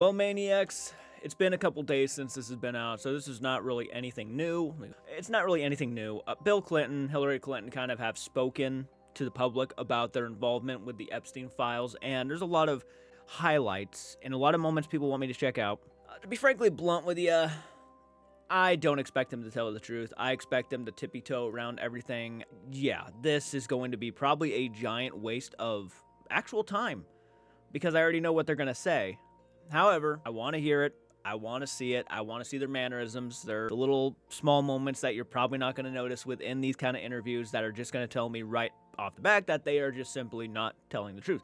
Well, Maniacs, it's been a couple days since this has been out, so this is not really anything new. It's not really anything new. Bill Clinton, Hillary Clinton kind of have spoken to the public about their involvement with the Epstein files, and there's a lot of highlights and a lot of moments people want me to check out. To be frankly blunt with you, I don't expect them to tell the truth. I expect them to tippy-toe around everything. Yeah, this is going to be probably a giant waste of actual time, because I already know what they're going to say. However, I want to hear it. I want to see it. I want to see their mannerisms. They're the little small moments that you're probably not going to notice within these kind of interviews that are just going to tell me right off the bat that they are just simply not telling the truth.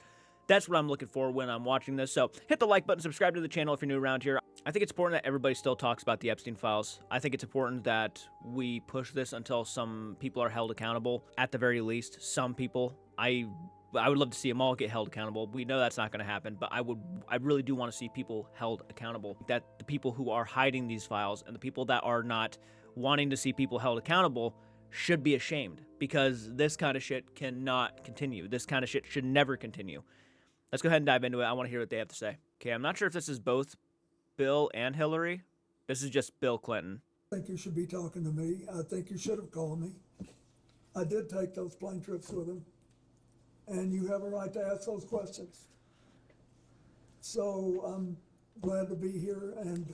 That's what I'm looking for when I'm watching this. So hit the like button, subscribe to the channel if you're new around here. I think it's important that everybody still talks about the Epstein files. I think it's important that we push this until some people are held accountable. At the very least, some people. I would love to see them all get held accountable. We know that's not going to happen, but I really do want to see people held accountable. That the people who are hiding these files and the people that are not wanting to see people held accountable should be ashamed, because this kind of shit cannot continue. This kind of shit should never continue. Let's go ahead and dive into it. I want to hear what they have to say. Okay, I'm not sure if this is both Bill and Hillary. This is just Bill Clinton. I think you should be talking to me. I think you should have called me. I did take those plane trips with him. And you have a right to ask those questions. So I'm glad to be here, and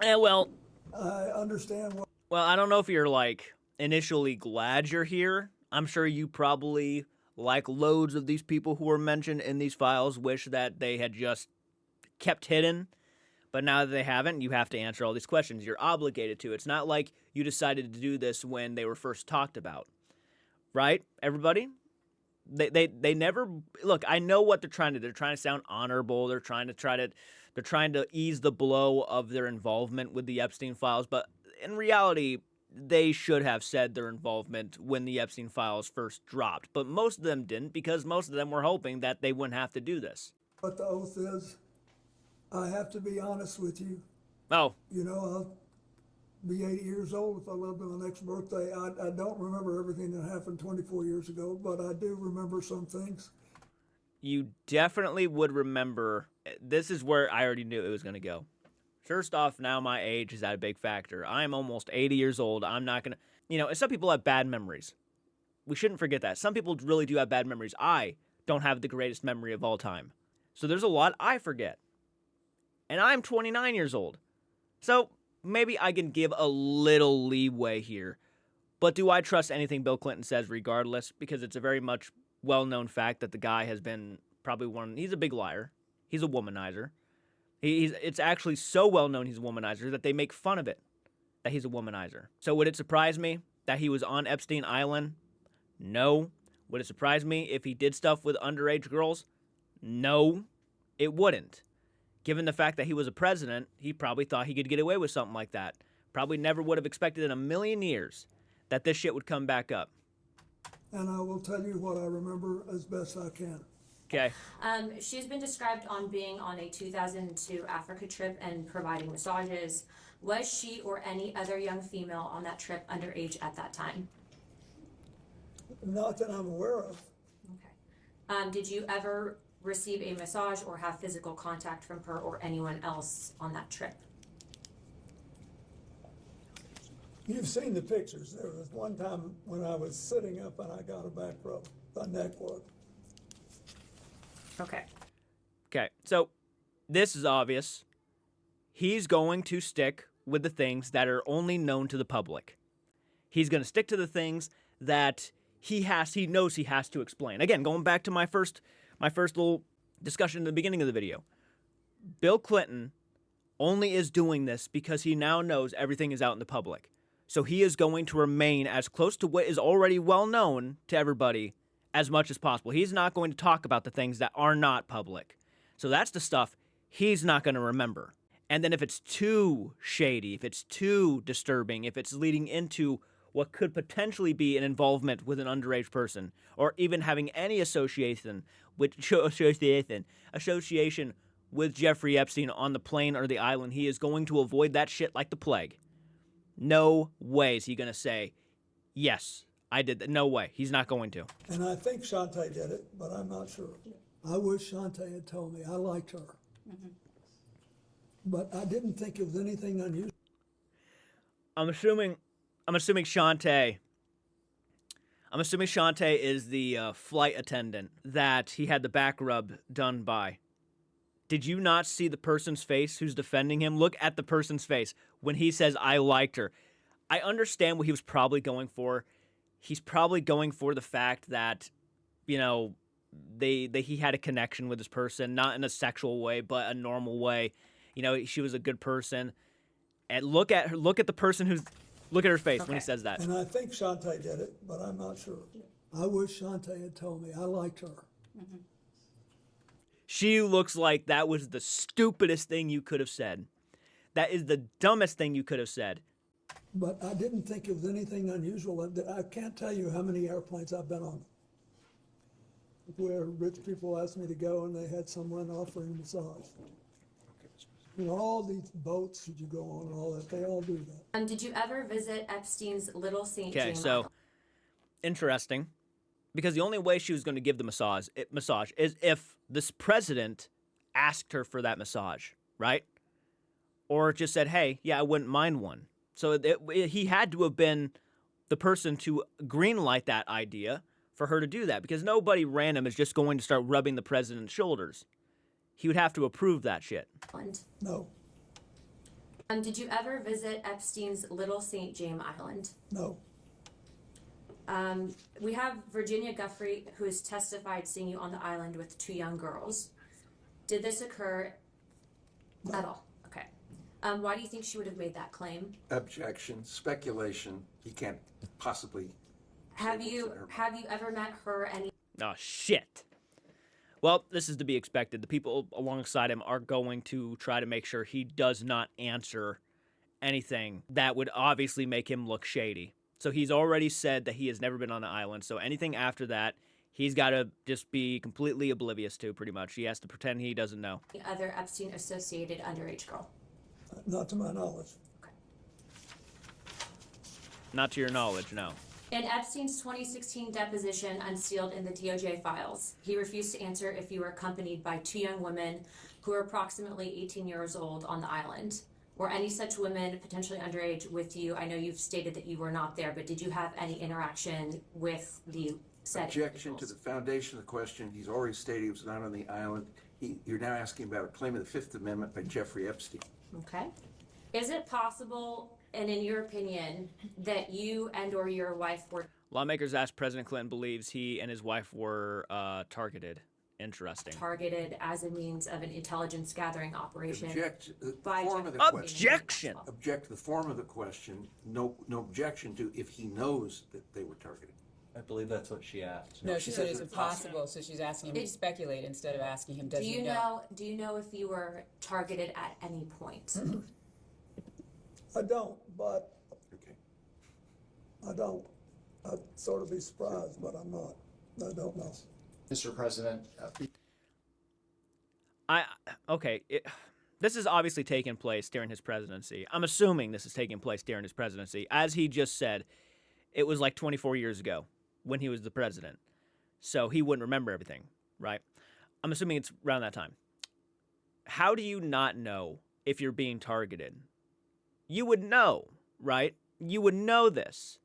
Well, I understand what. Well, I don't know if you're, like, initially glad you're here. I'm sure you probably, like loads of these people who were mentioned in these files, wish that they had just kept hidden. But now that they haven't, you have to answer all these questions. You're obligated to. It's not like you decided to do this when they were first talked about. Right, everybody? They never look. I know what they're trying to do. They're trying to sound honorable. They're trying to ease the blow of their involvement with the Epstein files. But in reality, they should have said their involvement when the Epstein files first dropped. But most of them didn't, because most of them were hoping that they wouldn't have to do this. What the oath is. I have to be honest with you. Oh, You know, I'll be 80 years old if I live to my next birthday. I don't remember everything that happened 24 years ago, but I do remember some things. you definitely would remember. This is where I already knew it was going to go. First off, now my age is that a big factor. I'm almost 80 years old. I'm not going to, and some people have bad memories. We shouldn't forget that. Some people really do have bad memories. I don't have the greatest memory of all time. So there's a lot I forget. And I'm 29 years old. So maybe I can give a little leeway here. But do I trust anything Bill Clinton says regardless? Because it's a very much well-known fact that the guy has been he's a big liar. He's a womanizer. It's actually so well-known he's a womanizer that they make fun of it, that he's a womanizer. So would it surprise me that he was on Epstein Island? No. Would it surprise me if he did stuff with underage girls? No, it wouldn't. Given the fact that he was a president, he probably thought he could get away with something like that. Probably never would have expected in a million years that this shit would come back up. And I will tell you what I remember as best I can. Okay. She's been described on being on a 2002 Africa trip and providing massages. Was she or any other young female on that trip underage at that time? Not that I'm aware of. Okay. Did you ever receive a massage or have physical contact from her or anyone else on that trip? You've seen the pictures. There was one time when I was sitting up and I got a back rub, a neck rub. Okay. Okay, so this is obvious. He's going to stick with the things that are only known to the public. He's going to stick to the things that he knows he has to explain. Again, going back to my first little discussion in the beginning of the video. Bill Clinton only is doing this because he now knows everything is out in the public. So he is going to remain as close to what is already well known to everybody as much as possible. He's not going to talk about the things that are not public. So that's the stuff he's not going to remember. And then if it's too shady, if it's too disturbing, if it's leading into what could potentially be an involvement with an underage person, or even having any association with Jeffrey Epstein on the plane or the island, he is going to avoid that shit like the plague. No way is he going to say, yes, I did that. No way. He's not going to. And I think Shantae did it, but I'm not sure. I wish Shantae had told me. I liked her. But I didn't think it was anything unusual. I'm assuming Shantae. I'm assuming Shantae is the flight attendant that he had the back rub done by. Did you not see the person's face who's defending him? Look at the person's face when he says, I liked her. I understand what he was probably going for. He's probably going for the fact that, you know, he had a connection with this person, not in a sexual way, but a normal way. You know, she was a good person. And look at the person look at her face when he says that. And I think Shantae did it, but I'm not sure. I wish Shantae had told me I liked her. She looks like that was the stupidest thing you could have said. That is the dumbest thing you could have said. But I didn't think it was anything unusual. I can't tell you how many airplanes I've been on where rich people asked me to go and they had someone offering massage. You know, all these boats that you go on and all that, they all do that. Did you ever visit Epstein's Little St. Okay, James so Island? interesting, because the only way she was going to give the massage is if this president asked her for that massage, right? Or just said, hey, yeah, I wouldn't mind one. So he had to have been the person to greenlight that idea for her to do that, because nobody random is just going to start rubbing the president's shoulders. He would have to approve that shit. No, Did you ever visit Epstein's Little St. James Island? no, We have Virginia Guffrey, who has testified seeing you on the island with 2 young girls. Did this occur at all? Okay. Why do you think she would have made that claim? Objection, speculation. He can't possibly. Have you ever met her any? Oh, shit. Well, this is to be expected. The people alongside him are going to try to make sure he does not answer anything that would obviously make him look shady. So he's already said that he has never been on the island. So anything after that, he's got to just be completely oblivious to, pretty much. He has to pretend he doesn't know. Other Epstein-associated underage girl? not to my knowledge. Not to your knowledge, no. In Epstein's 2016 deposition unsealed in the DOJ files, he refused to answer if you were accompanied by 2 young women who were approximately 18 years old on the island. Were any such women potentially underage with you? I know you've stated that you were not there, but did you have any interaction with the said Objection to individuals? the foundation of the question. He's already stated he was not on the island. You're now asking about a claim of the Fifth Amendment by Jeffrey Epstein. Okay. Is it possible, and in your opinion, that you and or your wife were Lawmakers asked President Clinton believes he and his wife were targeted. Interesting. targeted as a means of an intelligence gathering operation? Object the by form of the Jeff- question. Objection! Object to the form of the question. No objection to if he knows that they were targeted. I believe that's what she asked. No, she said says it's it's impossible, so she's asking him to It- speculate instead of asking him, does Do he you know? know? Do you know if you were targeted at any point? I don't, but Okay. I don't. I'd sort of be surprised, but I'm not. I don't know. Mr. President, This is obviously taking place during his presidency. I'm assuming this is taking place during his presidency. As he just said, it was like 24 years ago when he was the president. So he wouldn't remember everything, right? I'm assuming it's around that time. How do you not know if you're being targeted? You would know, right? You would know this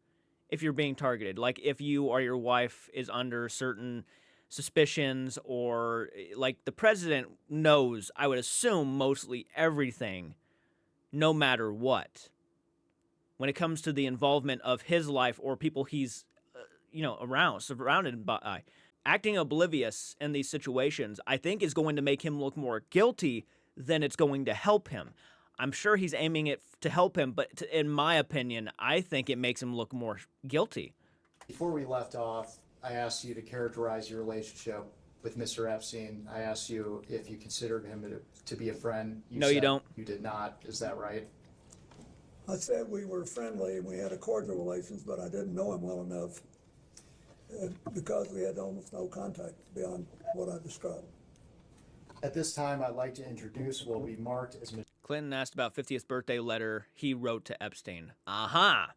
if you're being targeted. Like if you or your wife is under certain suspicions, or like the president knows, I would assume, mostly everything, no matter what, when it comes to the involvement of his life or people he's surrounded by. Acting oblivious in these situations, I think, is going to make him look more guilty than it's going to help him. I'm sure he's aiming it to help him, but in my opinion, I think it makes him look more guilty. before we left off, I asked you to characterize your relationship with Mr. Epstein. I asked you if you considered him to be a friend. No, you said don't. You did not. Is that right? I said we were friendly and we had a cordial relations, but I didn't know him well enough because we had almost no contact beyond what I described. At this time, I'd like to introduce what will be marked as Clinton asked about 50th birthday letter he wrote to Epstein. Aha!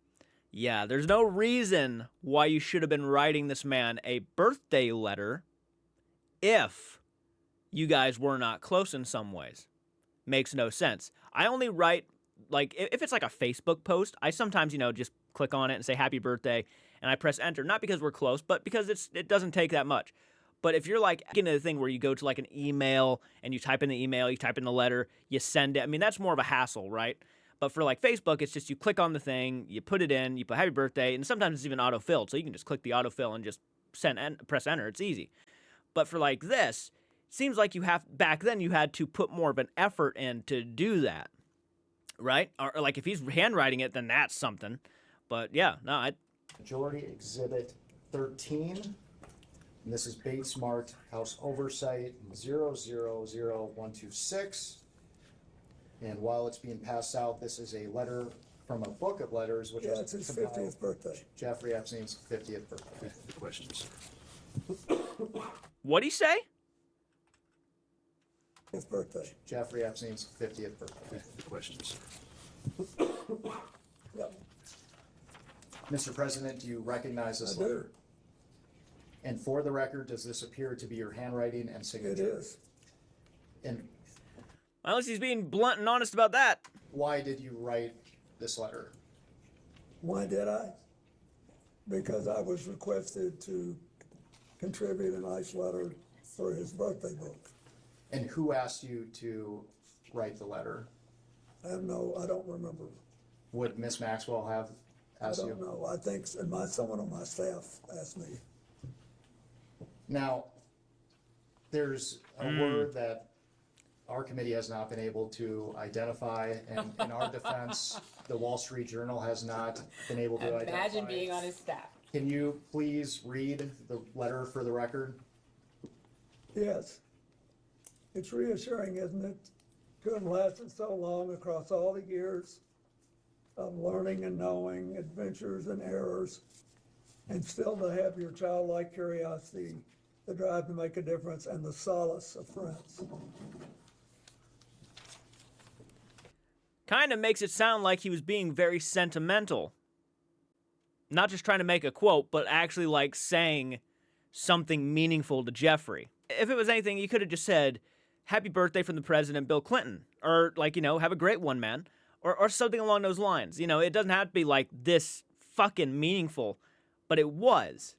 Yeah, there's no reason why you should have been writing this man a birthday letter if you guys were not close in some ways. Makes no sense. I only write, like, if it's like a Facebook post, I sometimes, just click on it and say happy birthday, and I press enter, not because we're close, but because it doesn't take that much. But if you're like into the thing where you go to like an email and you type in the email, you type in the letter, you send it, I mean, that's more of a hassle, right? But for like Facebook, it's just you click on the thing, you put it in, you put happy birthday, and sometimes it's even autofilled, so you can just click the autofill and just press enter. It's easy. But for like this, it seems like back then you had to put more of an effort in to do that, right? Or like if he's handwriting it, then that's something. But yeah, no, Majority Exhibit 13. And this is Bates marked House Oversight 000126. And while it's being passed out, this is a letter from a book of letters, which Yeah, was it's his compiled 50th birthday. Jeffrey Epstein's 50th birthday. Questions? what'd he say? His birthday. Jeffrey Epstein's 50th birthday. Questions? Yep, Mr. President, do you recognize this I do. letter? And for the record, does this appear to be your handwriting and It signature? is. And Unless he's being blunt and honest about that. why did you write this letter? Why did I? Because I was requested to contribute a nice letter for his birthday book. And who asked you to write the letter? I don't remember. Would Miss Maxwell have I asked don't you? know. I think someone on my staff asked me. Now, there's a word that our committee has not been able to identify, and in our defense, the Wall Street Journal has not been able to identify. Imagine being on his staff. Can you please read the letter for the record? Yes. It's reassuring, isn't it, to have lasted so long across all the years of learning and knowing, adventures and errors, and still to have your childlike curiosity, the drive to make a difference, and the solace of friends. Kind of makes it sound like he was being very sentimental. Not just trying to make a quote, but actually like saying something meaningful to Jeffrey. If it was anything, you could have just said, happy birthday from the president, Bill Clinton. Or like, have a great one, man. Or something along those lines. It doesn't have to be like this fucking meaningful, but it was.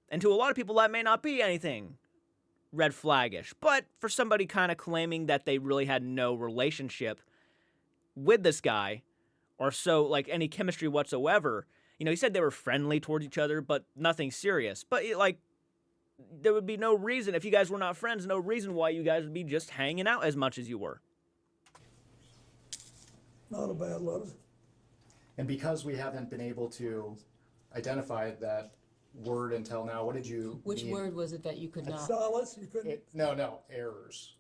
And to a lot of people, that may not be anything red flaggish. But for somebody kind of claiming that they really had no relationship with this guy, or so, like, any chemistry whatsoever, he said they were friendly towards each other, but nothing serious. But, there would be no reason, if you guys were not friends, no reason why you guys would be just hanging out as much as you were. Not a bad letter. And because we haven't been able to identify that word until now, what did you Which mean? word was it that you could not? Solace, you couldn't, No, errors.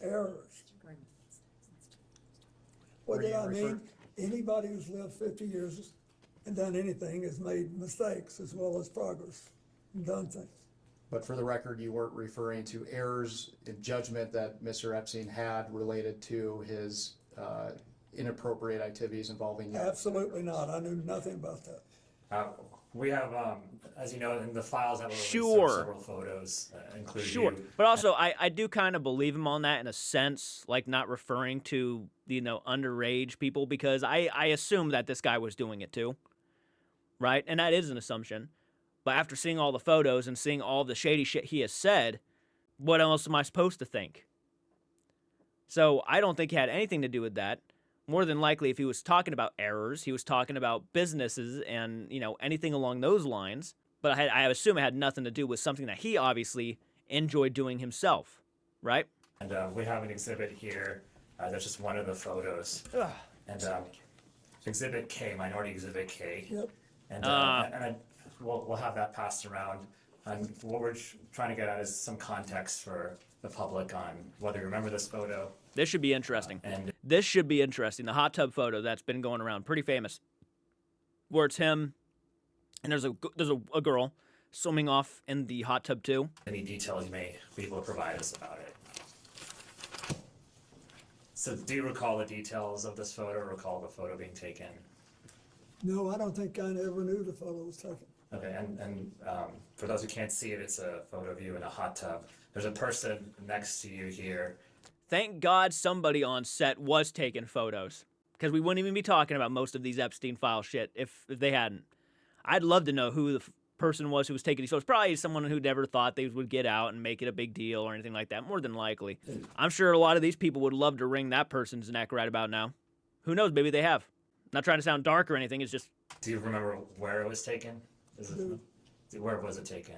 errors. What Were did you I mean? referring- Anybody who's lived 50 years and done anything has made mistakes as well as progress and done things. But for the record, you weren't referring to errors in judgment that Mr. Epstein had related to his inappropriate activities involving you. Absolutely not. I knew nothing about that. We have, as you know, in the files that were released, Sure. there were several photos, including Sure. you. But also, I do kind of believe him on that in a sense, like not referring to, underage people, because I assume that this guy was doing it too, right? And that is an assumption. But after seeing all the photos and seeing all the shady shit he has said, what else am I supposed to think? So I don't think he had anything to do with that. More than likely, if he was talking about errors, he was talking about businesses and, anything along those lines. But I assume it had nothing to do with something that he obviously enjoyed doing himself, right? And we have an exhibit here. That's just one of the photos. And Exhibit K, Minority Exhibit K. Yep. And we'll have that passed around. And what we're trying to get at is some context for the public on whether you remember this photo. This should be interesting. And This should be interesting. The hot tub photo that's been going around, pretty famous, where it's him and there's a girl swimming off in the hot tub too. any details you may be able to provide us about it. So do you recall the details of this photo, recall the photo being taken? No, I don't think I ever knew the photo was taken. Okay, and for those who can't see it, it's a photo of you in a hot tub. there's a person next to you here. Thank God somebody on set was taking photos, because we wouldn't even be talking about most of these Epstein file shit if they hadn't. I'd love to know who the person was who was taking these photos. Probably someone who never thought they would get out and make it a big deal or anything like that. More than likely. I'm sure a lot of these people would love to wring that person's neck right about now. Who knows? Maybe they have. Not trying to sound dark or anything. It's just... Do you remember where it was taken? Where was it taken?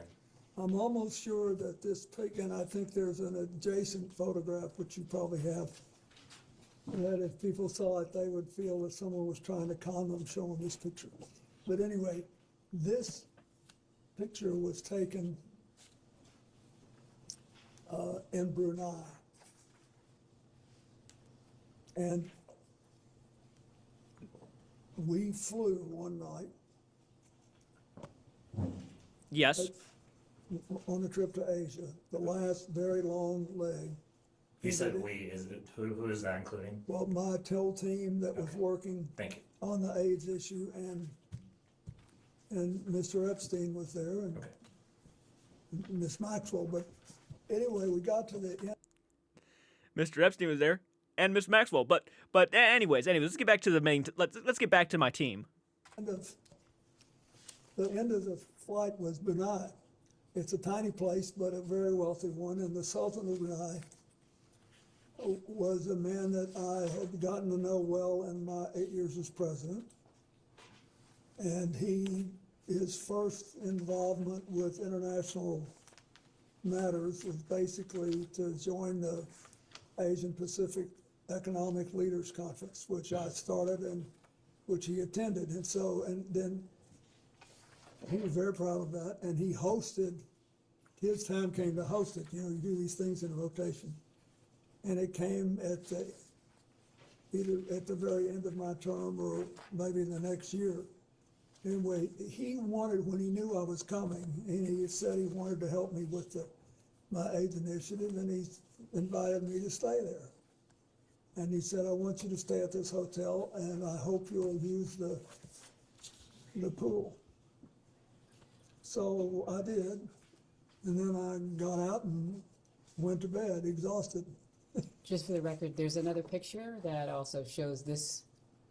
I'm almost sure that this taken, I think there's an adjacent photograph, which you probably have, that if people saw it, they would feel that someone was trying to con them, show them this picture. But anyway, this picture was taken in Brunei. And we flew one night Yes. on a trip to Asia, the last very long leg. You said we. Is it who is that including? Well, my TIL team that was working Thank you. on the AIDS issue, and Mr. Epstein was there, and Okay. Miss Maxwell. But anyway, we got to the end. Mr. Epstein was there, and Miss Maxwell. But anyways, let's get back to the main. Let's get back to my team. The end of the flight was Brunei. It's a tiny place, but a very wealthy one. And the Sultan of Brunei was a man that I had gotten to know well in my 8 years as president. And his first involvement with international matters was basically to join the Asian Pacific Economic Leaders Conference, which I started and which he attended. And then he was very proud of that, and he hosted, his time came to host it. You know, you do these things in rotation. And it came either at the very end of my term or maybe the next year. Anyway, he wanted, when he knew I was coming, and he said he wanted to help me with my AIDS initiative, and he invited me to stay there. And he said, I want you to stay at this hotel, and I hope you'll use the pool. So I did, and then I got out and went to bed, exhausted. Just for the record, there's another picture that also shows this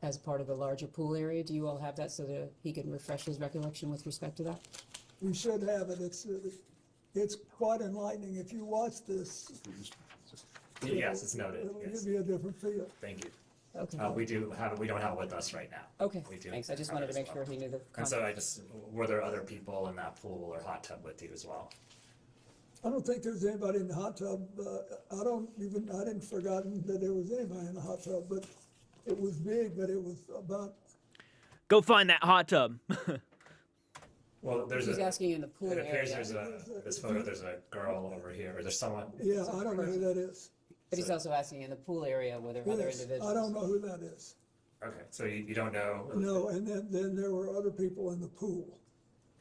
as part of the larger pool area. Do you all have that so that he can refresh his recollection with respect to that? You should have it. It's quite enlightening. If you watch this, Yes, it's noted. it'll Yes. give you a different feel. Thank you. Okay. We don't have it with us right now. Okay, We do thanks. I just have wanted it to as make well. sure he knew the And so context. were there other people in that pool or hot tub with you as well? I don't think there's anybody in the hot tub. I didn't forgotten that there was anybody in the hot tub, but it was big, but it was about, Go find that hot tub. Well, He's asking in the pool it appears area, this photo, there's a girl over here, or there's someone. yeah, I don't know who that is. but he's also asking in the pool area were there other Yes, individuals? I don't know who that is. Okay, so you don't know? No, and then there were other people in the pool.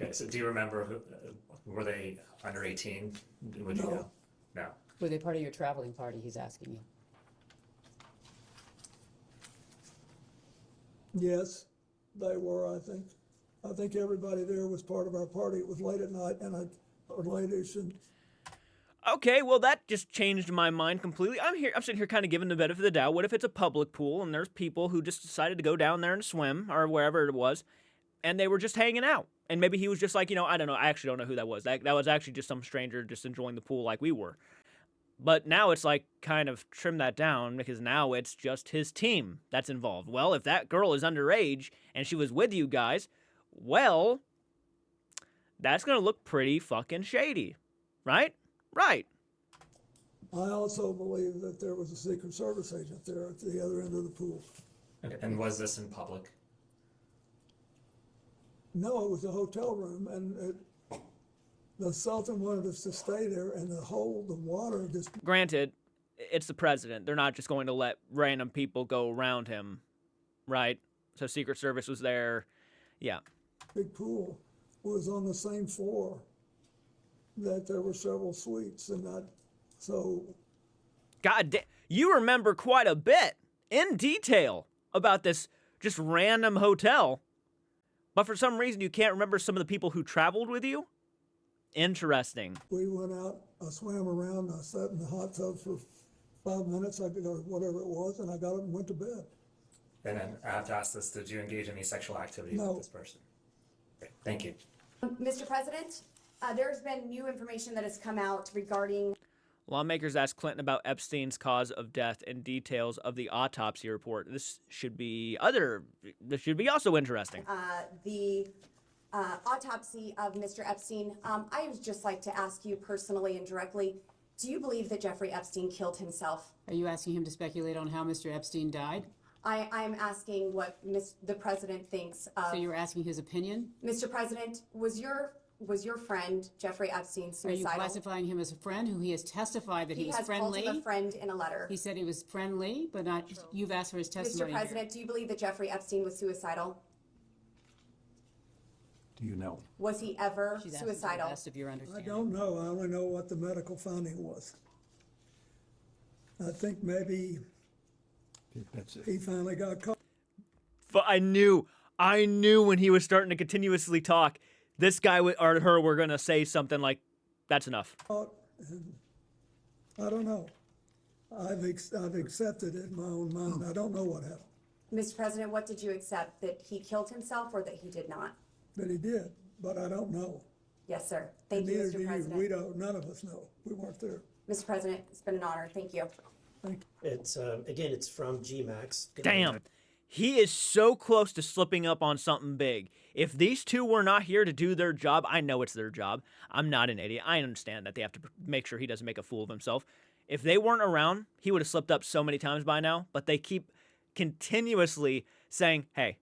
Okay, so do you remember were they under 18? Would you No. know? No. Were they part of your traveling party, he's asking you? Yes, they were, I think. I think everybody there was part of our party. It was late at night or late-ish, and Okay, well that just changed my mind completely. I'm sitting here kind of giving the benefit of the doubt. What if it's a public pool and there's people who just decided to go down there and swim or wherever it was, and they were just hanging out? And maybe he was just like, I don't know. I actually don't know who that was. That was actually just some stranger just enjoying the pool like we were. But now it's like kind of trim that down because now it's just his team that's involved. Well, if that girl is underage and she was with you guys, well, that's going to look pretty fucking shady, right? Right. I also believe that there was a Secret Service agent there at the other end of the pool. Okay, and was this in public? No, it was a hotel room, and the Sultan wanted us to stay there, and the water just, Granted, it's the president. They're not just going to let random people go around him, right? So Secret Service was there. Yeah. big pool was on the same floor that there were several suites, so God damn. You remember quite a bit in detail about this just random hotel. But for some reason, you can't remember some of the people who traveled with you? Interesting. We went out, I swam around, I sat in the hot tub for 5 minutes, or whatever it was, and I got up and went to bed. And then I have to ask this, did you engage in any sexual activity No. with this person? Okay, thank you. Mr. President, there's been new information that has come out regarding Lawmakers asked Clinton about Epstein's cause of death and details of the autopsy report. This should be also interesting. the autopsy of Mr. Epstein. I would just like to ask you personally and directly, do you believe that Jeffrey Epstein killed himself? Are you asking him to speculate on how Mr. Epstein died? I'm asking what the president thinks of. So you're asking his opinion? Mr. President, was your friend Jeffrey Epstein Are you suicidal? classifying him as a friend who he has testified that he was has called friendly? him a friend in a letter. He said he was friendly, but not, you've asked for his Mr. testimony here. President, do you believe that Jeffrey Epstein was suicidal? Do you know? Was he ever She's asking for the suicidal? best of your I understanding. don't know, I only know what the medical finding was. I think maybe That's it. he finally got caught. But I knew when he was starting to continuously talk, this guy or her were gonna say something like, "That's enough." And I don't know. I've accepted it in my own mind. I don't know what happened, Mr. President, what did you accept? That he killed himself or that he did not? but he did, but I don't know. Yes, sir. Thank And you, neither do Mr. you. President. We don't, none of us know. We weren't there. Mr. President, it's been an honor. Thank you. It's, again, it's from GMAX. Damn. He is so close to slipping up on something big. If these two were not here to do their job, I know it's their job. I'm not an idiot. I understand that they have to make sure he doesn't make a fool of himself. If they weren't around, he would have slipped up so many times by now, but they keep continuously saying, hey.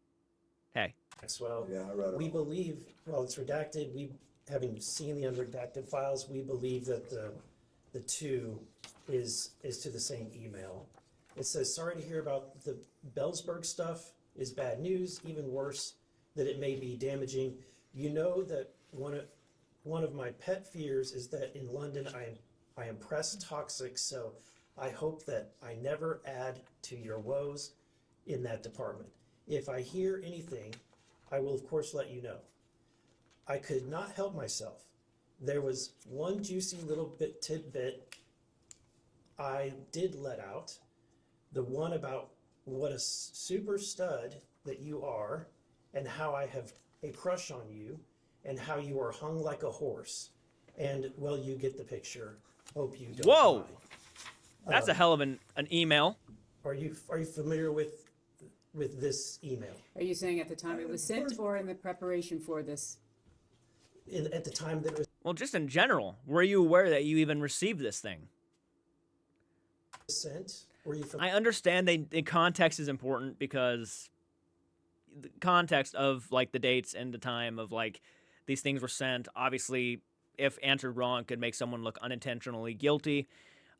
Well, Yeah, I read it we all. believe, well, it's redacted, having seen the unredacted files, we believe that the two is to the same email. It says, sorry to hear about the Bellsburg stuff is bad news, even worse, that it may be damaging. You know that one of my pet fears is that in London I am press toxic, so I hope that I never add to your woes in that department. If I hear anything, I will of course let you know. I could not help myself. There was one juicy little tidbit I did let out. The one about what a super stud that you are and how I have a crush on you and how you are hung like a horse. And, well, you get the picture. Hope you don't Whoa! mind. That's a hell of an email. Are you familiar with this email? Are you saying at the time it was sent or in the preparation for this? At the time that it was Well, just in general, were you aware that you even received this thing? sent, were you familiar? I understand the context is important because the context of like the dates and the time of like these things were sent, obviously if answered wrong could make someone look unintentionally guilty.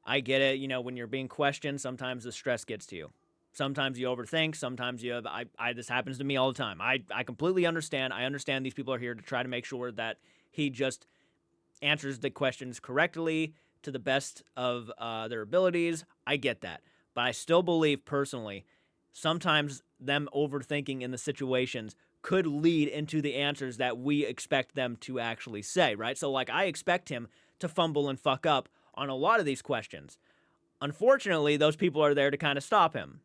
I get it, when you're being questioned, sometimes the stress gets to you. Sometimes you overthink, sometimes you have this happens to me all the time. I completely understand. I understand these people are here to try to make sure that he just answers the questions correctly to the best of their abilities. I get that. But I still believe personally, sometimes them overthinking in the situations could lead into the answers that we expect them to actually say, right? So like I expect him to fumble and fuck up on a lot of these questions. Unfortunately, those people are there to kind of stop him.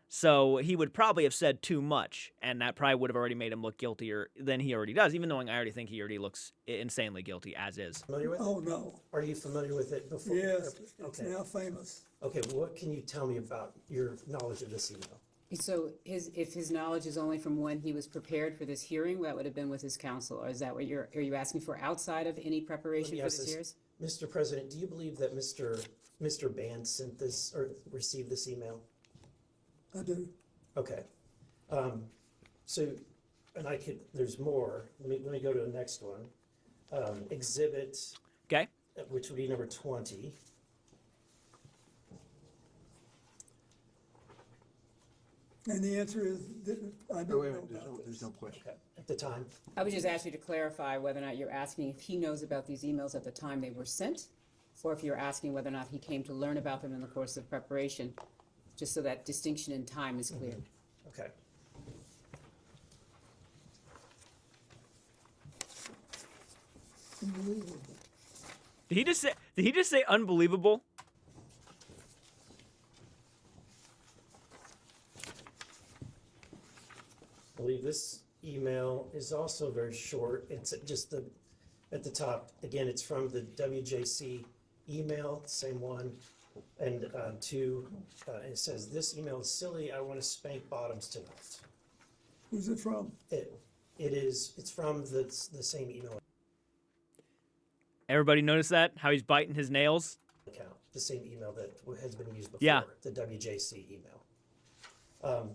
So he would probably have said too much, and that probably would have already made him look guiltier than he already does, even though I already think he already looks insanely guilty, as is. Familiar with it? Oh, no. Are you familiar with it before? Yes, it's Okay. now famous. Okay, what can you tell me about your knowledge of this email? So if his knowledge is only from when he was prepared for this hearing, that would have been with his counsel, or is that what are you asking for outside of any preparation Let me for ask this this. hearing? Mr. President, do you believe that Mr. Band sent this or received this email? I do. Okay. So, and there's more. Let me go to the next one. Exhibit, Okay? which would be number 20. And the answer is, I Oh, don't wait, know wait, about there's this. no question. At the time, I would just ask you to clarify whether or not you're asking if he knows about these emails at the time they were sent, or if you're asking whether or not he came to learn about them in the course of preparation, just so that distinction in time is clear. okay. Unbelievable. Did he just say unbelievable? I believe this email is also very short. It's just at the top. Again, it's from the WJC email, same one. And it says, "This email is silly. I want to spank bottoms tonight." Who's it from? It's from the same email Everybody notice that? How he's biting his nails? account, the same email that has been used before, Yeah. the WJC email.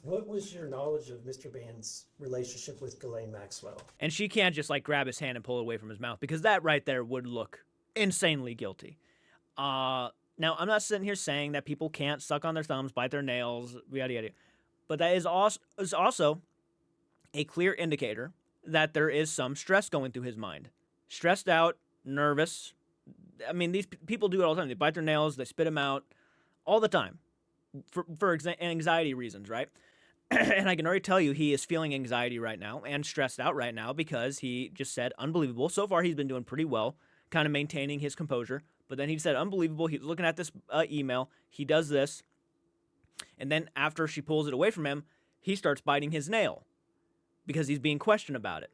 What was your knowledge of Mr. Band's relationship with Ghislaine Maxwell? And she can't just like grab his hand and pull it away from his mouth because that right there would look insanely guilty. Now, I'm not sitting here saying that people can't suck on their thumbs, bite their nails, yada yada, but that is also a clear indicator that there is some stress going through his mind. Stressed out, nervous. I mean, these people do it all the time. They bite their nails, they spit them out all the time for anxiety reasons, right? And I can already tell you he is feeling anxiety right now and stressed out right now because he just said unbelievable. So far, he's been doing pretty well, kind of maintaining his composure. But then he said unbelievable. He's looking at this email. He does this. And then after she pulls it away from him, he starts biting his nail because he's being questioned about it.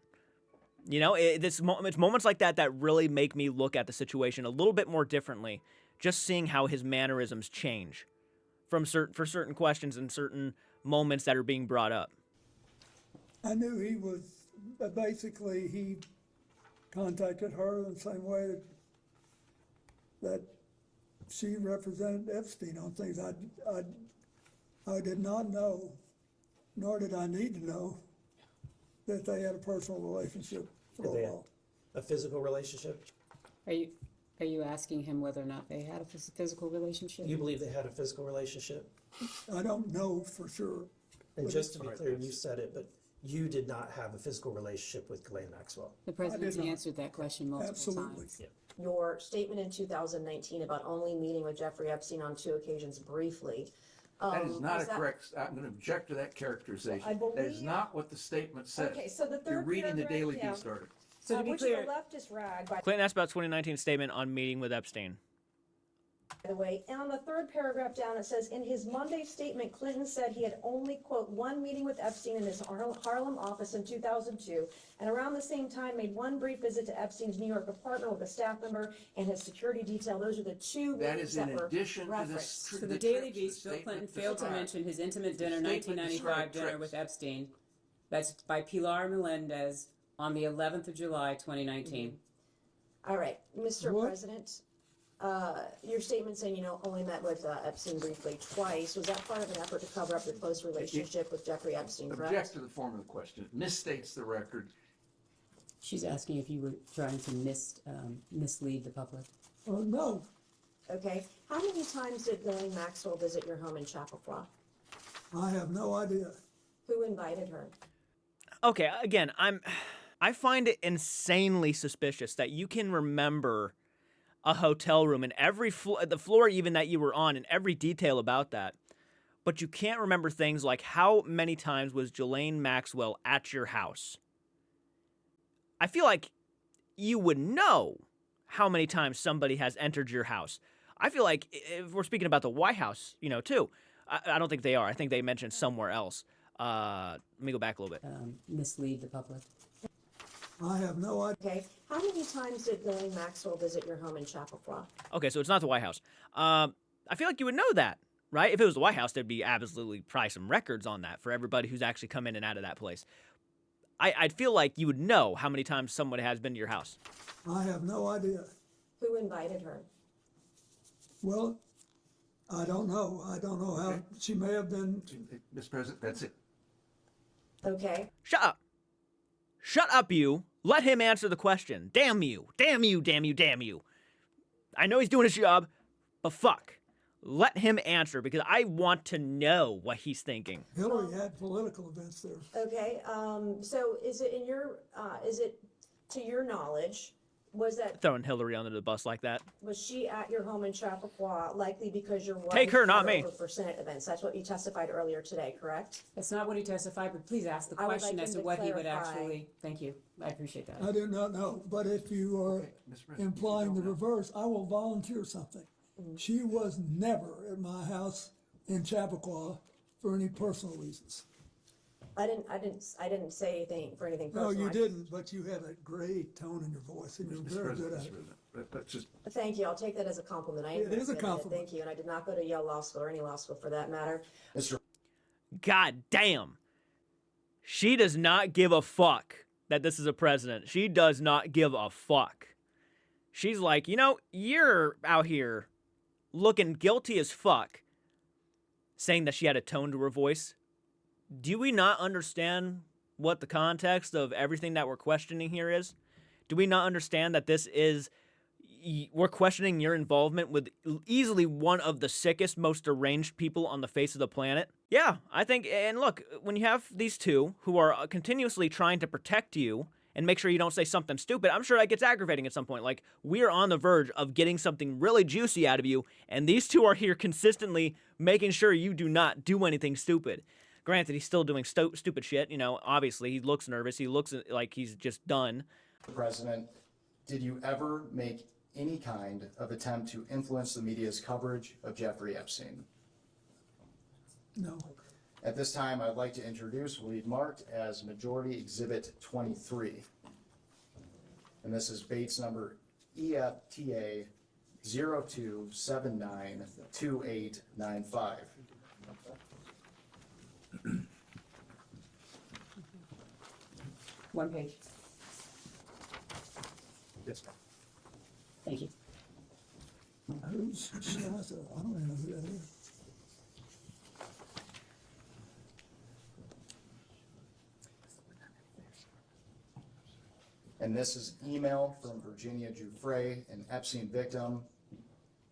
You know, it's moments like that that really make me look at the situation a little bit more differently, just seeing how his mannerisms change for certain questions and certain moments that are being brought up. I knew he was, basically, he contacted her in the same way that she represented Epstein on things I did not know, nor did I need to know, that they had a personal relationship for Did a they have while. a physical relationship? Are you asking him whether or not they had a physical relationship? You believe they had a physical relationship? I don't know for sure. And just to be clear, you said it, but you did not have a physical relationship with Ghislaine Maxwell. The president's not. answered that question multiple Absolutely. times. Your statement in 2019 about only meeting with Jeffrey Epstein on 2 occasions briefly. That is not is a correct, I'm going to object to that characterization. I That is believe- not what the statement says. Okay, so the You're third reading the paragraph, Daily yeah. Beast article. So to be which clear, is a leftist rag, by Clinton asked about 2019 statement on meeting with Epstein. the way. And on the third paragraph down, it says, in his Monday statement, Clinton said he had only, quote, one meeting with Epstein in his Harlem office in 2002, and around the same time made one brief visit to Epstein's New York apartment with a staff member and his security detail. Those are the two That meetings is in that were addition to this. referenced. for the Daily Beast, Bill Clinton failed to mention his intimate dinner, statement 1995 described dinner trips. with Epstein. That's by Pilar Melendez on the 11th of July, 2019. All right, Mr. What? President, your statement saying, only met with Epstein briefly twice, was that part of an effort to cover up your close relationship with Jeffrey Epstein, correct? Object to the form of the question. It misstates the record. She's asking if you were trying to mislead the public. No, Okay, how many times did Ghislaine Maxwell visit your home in Chapaqua? I have no idea. Who invited her? Okay, again, I find it insanely suspicious that you can remember a hotel room and every the floor even that you were on and every detail about that, but you can't remember things like how many times was Ghislaine Maxwell at your house. I feel like you would know how many times somebody has entered your house. I feel like if we're speaking about the White House, too, I don't think they are. I think they mentioned somewhere else. Let me go back a little bit. Mislead the public. I have no idea. Okay, how many times did Ghislaine Maxwell visit your home in Chapaqua? Okay, so it's not the White House. I feel like you would know that, right? If it was the White House, there'd be absolutely probably some records on that for everybody who's actually come in and out of that place. I'd feel like you would know how many times someone has been to your house. I have no idea. Who invited her? Well, I don't know. I don't know how, she may have been, Mr. President, that's it. Okay, Shut up. Shut up, you. Let him answer the question. Damn you. Damn you, damn you, damn you. I know he's doing his job, but fuck. Let him answer because I want to know what he's thinking. Hillary had political events there. okay, so is it to your knowledge, Was that, Throwing Hillary under the bus like that. was she at your home in Chapaqua, likely because your wife? Take her, not had me. over for Senate events? That's what you testified earlier today, correct? That's not what he testified, but please ask the I would question like as him to to what he would clarify. actually, thank you, I appreciate that. I do not know, but if you are implying the reverse, I will volunteer something. She was never at my house in Chapaqua for any personal reasons. I didn't say anything for anything No, personal. you didn't, but you have a great tone in your voice, and you're Mr. very President, good Mr. at it. President, that's just, Thank you, I'll take that as a compliment. I It ain't is a gonna say that. compliment. Thank you, and I did not go to Yale Law School or any law school for that matter. Mr. God damn. She does not give a fuck that this is a president. She does not give a fuck. She's like, you know, you're out here looking guilty as fuck, saying that she had a tone to her voice. Do we not understand what the context of everything that we're questioning here is? Do we not understand that this is, we're questioning your involvement with easily one of the sickest, most deranged people on the face of the planet? Yeah, I think, and look, when you have these two who are continuously trying to protect you and make sure you don't say something stupid, I'm sure that gets aggravating at some point. Like, we're on the verge of getting something really juicy out of you, and these two are here consistently making sure you do not do anything stupid. Granted, he's still doing stupid shit, you know, obviously, he looks nervous, he looks like he's just done. President, did you ever make any kind of attempt to influence the media's coverage of Jeffrey Epstein? No. At this time, I'd like to introduce what we've marked as Majority Exhibit 23. And this is Bates number EFTA 02792895. One page, yes, thank you. Who's Shasta? I don't even know who that is. And this is email from Virginia Giuffre, an Epstein victim,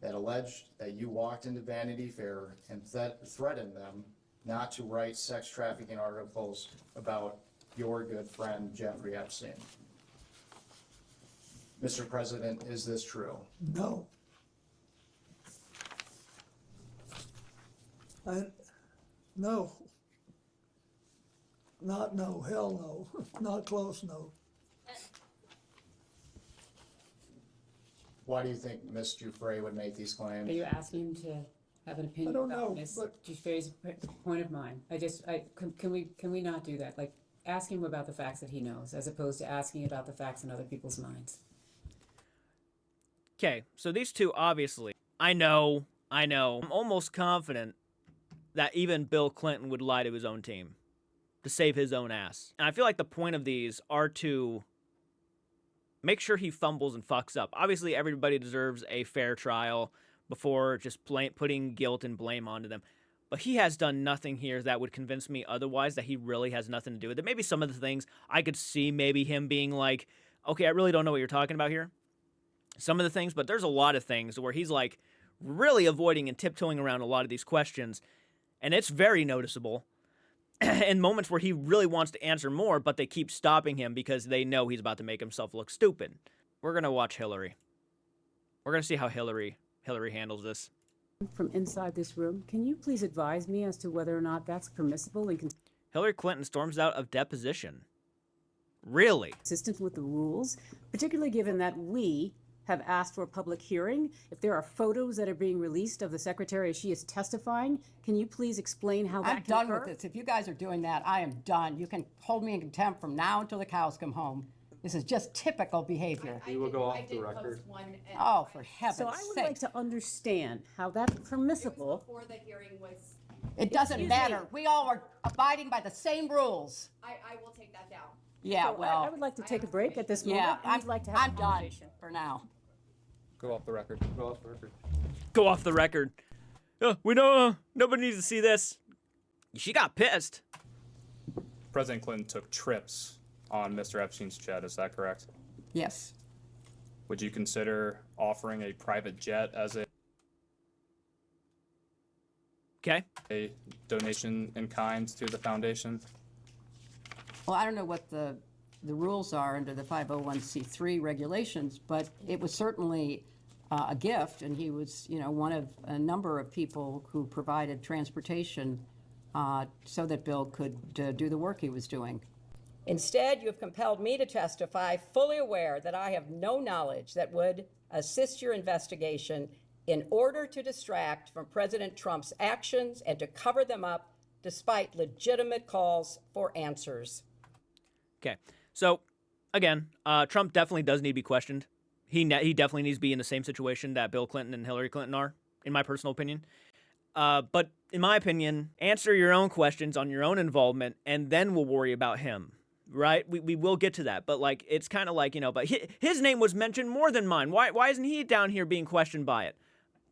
that alleged that you walked into Vanity Fair and threatened them not to write sex trafficking articles about your good friend Jeffrey Epstein. Mr. President, is this true? No. No. Not no, hell no, not close, no. Why do you think Ms. Giuffre would make these claims? Are you asking to have an opinion I don't about know, Ms. but- Giuffre's point of mine? Can we not do that? Like, ask him about the facts that he knows, as opposed to asking about the facts in other people's minds. Okay, so these two, obviously, I know, I'm almost confident that even Bill Clinton would lie to his own team to save his own ass. And I feel like the point of these are to make sure he fumbles and fucks up. Obviously, everybody deserves a fair trial before just putting guilt and blame onto them. But he has done nothing here that would convince me otherwise, that he really has nothing to do with it. Maybe some of the things I could see maybe him being like, okay, I really don't know what you're talking about here. Some of the things, but there's a lot of things where he's like really avoiding and tiptoeing around a lot of these questions. And it's very noticeable. In moments where he really wants to answer more, but they keep stopping him because they know he's about to make himself look stupid. We're going to watch Hillary. We're going to see how Hillary handles this. From inside this room, can you please advise me as to whether or not that's permissible and Hillary Clinton storms out of deposition. Really? consistent with the rules, particularly given that we have asked for a public hearing? If there are photos that are being released of the secretary as she is testifying, can you please explain how that I'm can done occur? with this. If you guys are doing that, I am done. You can hold me in contempt from now until the cows come home. This is just typical behavior. We will go off the record. Oh, for heaven's So I would like sakes. to understand how that's permissible. Before the hearing was, It doesn't Excuse matter. me. We all are abiding by the same rules. I will take that down. Yeah, So I well, would like to take a break at this moment. yeah, and I'd like to have I'm a done conversation. for now. Go off the record. Go off the record. Go off the record. We know nobody needs to see this. She got pissed. President Clinton took trips on Mr. Epstein's jet, is that correct? Yes. Would you consider offering a private jet as Okay. a donation in kind to the foundation? Well, I don't know what the the rules are under the 501c3 regulations, but it was certainly a gift, and he was, one of a number of people who provided transportation so that Bill could do the work he was doing. Instead, you have compelled me to testify, fully aware that I have no knowledge that would assist your investigation in order to distract from President Trump's actions and to cover them up despite legitimate calls for answers. Okay, so again, Trump definitely does need to be questioned. He definitely needs to be in the same situation that Bill Clinton and Hillary Clinton are, in my personal opinion. But in my opinion, answer your own questions on your own involvement, and then we'll worry about him. Right? We will get to that, but like it's kind of like, but his name was mentioned more than mine. Why isn't he down here being questioned by it?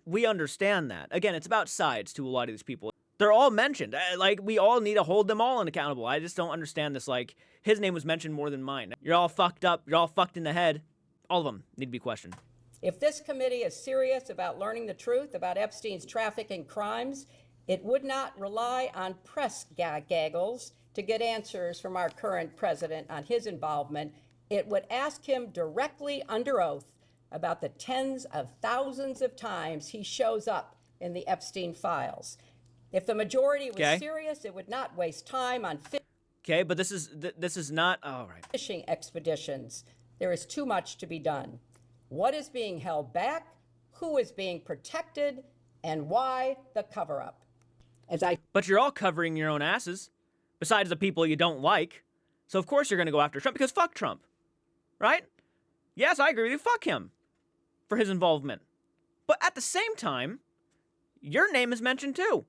We understand that. Again, it's about sides to a lot of these people. They're all mentioned. Like, we all need to hold them all accountable. I just don't understand this. Like, his name was mentioned more than mine. You're all fucked up. You're all fucked in the head. All of them need to be questioned. If this committee is serious about learning the truth about Epstein's trafficking crimes, it would not rely on press gaggles to get answers from our current president on his involvement. It would ask him directly under oath about the tens of thousands of times he shows up in the Epstein files. If the majority was serious, it would not waste time on but this is not all right. Fishing expeditions. There is too much to be done. What is being held back? Who is being protected? And why the cover-up? But you're all covering your own asses, besides the people you don't like. So of course you're going to go after Trump, because fuck Trump. Right? Yes, I agree with you. Fuck him for his involvement. But at the same time, your name is mentioned too.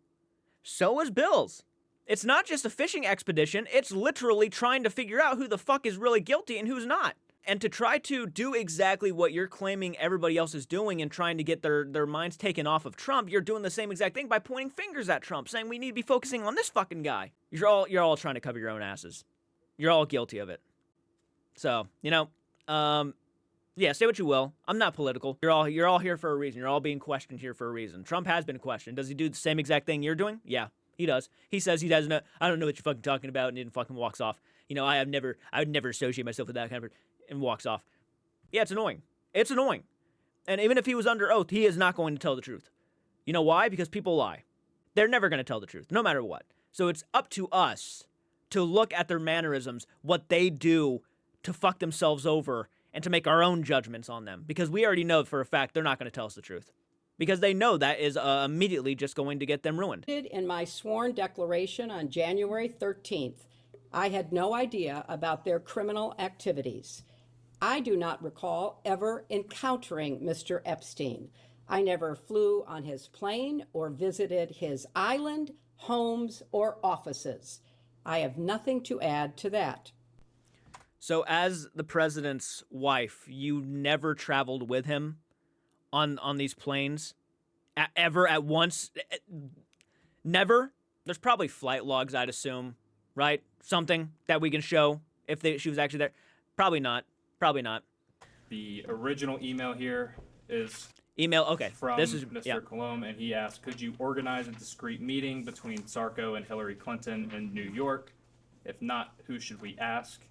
So is Bill's. It's not just a fishing expedition. It's literally trying to figure out who the fuck is really guilty and who's not. And to try to do exactly what you're claiming everybody else is doing and trying to get their minds taken off of Trump, you're doing the same exact thing by pointing fingers at Trump, saying we need to be focusing on this fucking guy. You're all trying to cover your own asses. You're all guilty of it. So, yeah, say what you will. I'm not political. You're all here for a reason. You're all being questioned here for a reason. Trump has been questioned. Does he do the same exact thing you're doing? Yeah, he does. He says he doesn't know. I don't know what you're fucking talking about, and then fucking walks off. I would never associate myself with that kind of, and walks off. Yeah, it's annoying. It's annoying. And even if he was under oath, he is not going to tell the truth. You know why? Because people lie. They're never going to tell the truth, no matter what. So it's up to us to look at their mannerisms, what they do to fuck themselves over, and to make our own judgments on them. Because we already know for a fact they're not going to tell us the truth. Because they know that is immediately just going to get them ruined. In my sworn declaration on January 13th, I had no idea about their criminal activities. I do not recall ever encountering Mr. Epstein. I never flew on his plane or visited his island, homes, or offices. I have nothing to add to that. So as the president's wife, you never traveled with him on these planes? Ever at once? Never? There's probably flight logs, I'd assume, right? Something that we can show if she was actually there. Probably not. Probably not. The original email here is okay. From this is Mr. Colomb, and he asked, could you organize a discreet meeting between Sarko and Hillary Clinton in New York? If not, who should we ask?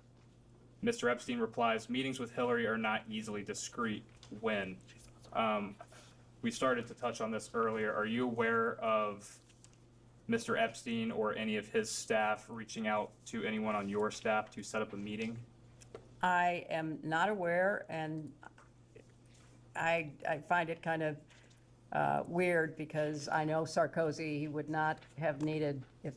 Mr. Epstein replies, meetings with Hillary are not easily discreet. When? We started to touch on this earlier. Are you aware of Mr. Epstein or any of his staff reaching out to anyone on your staff to set up a meeting? I am not aware, and I find it kind of weird because I know Sarkozy, he would not have needed, if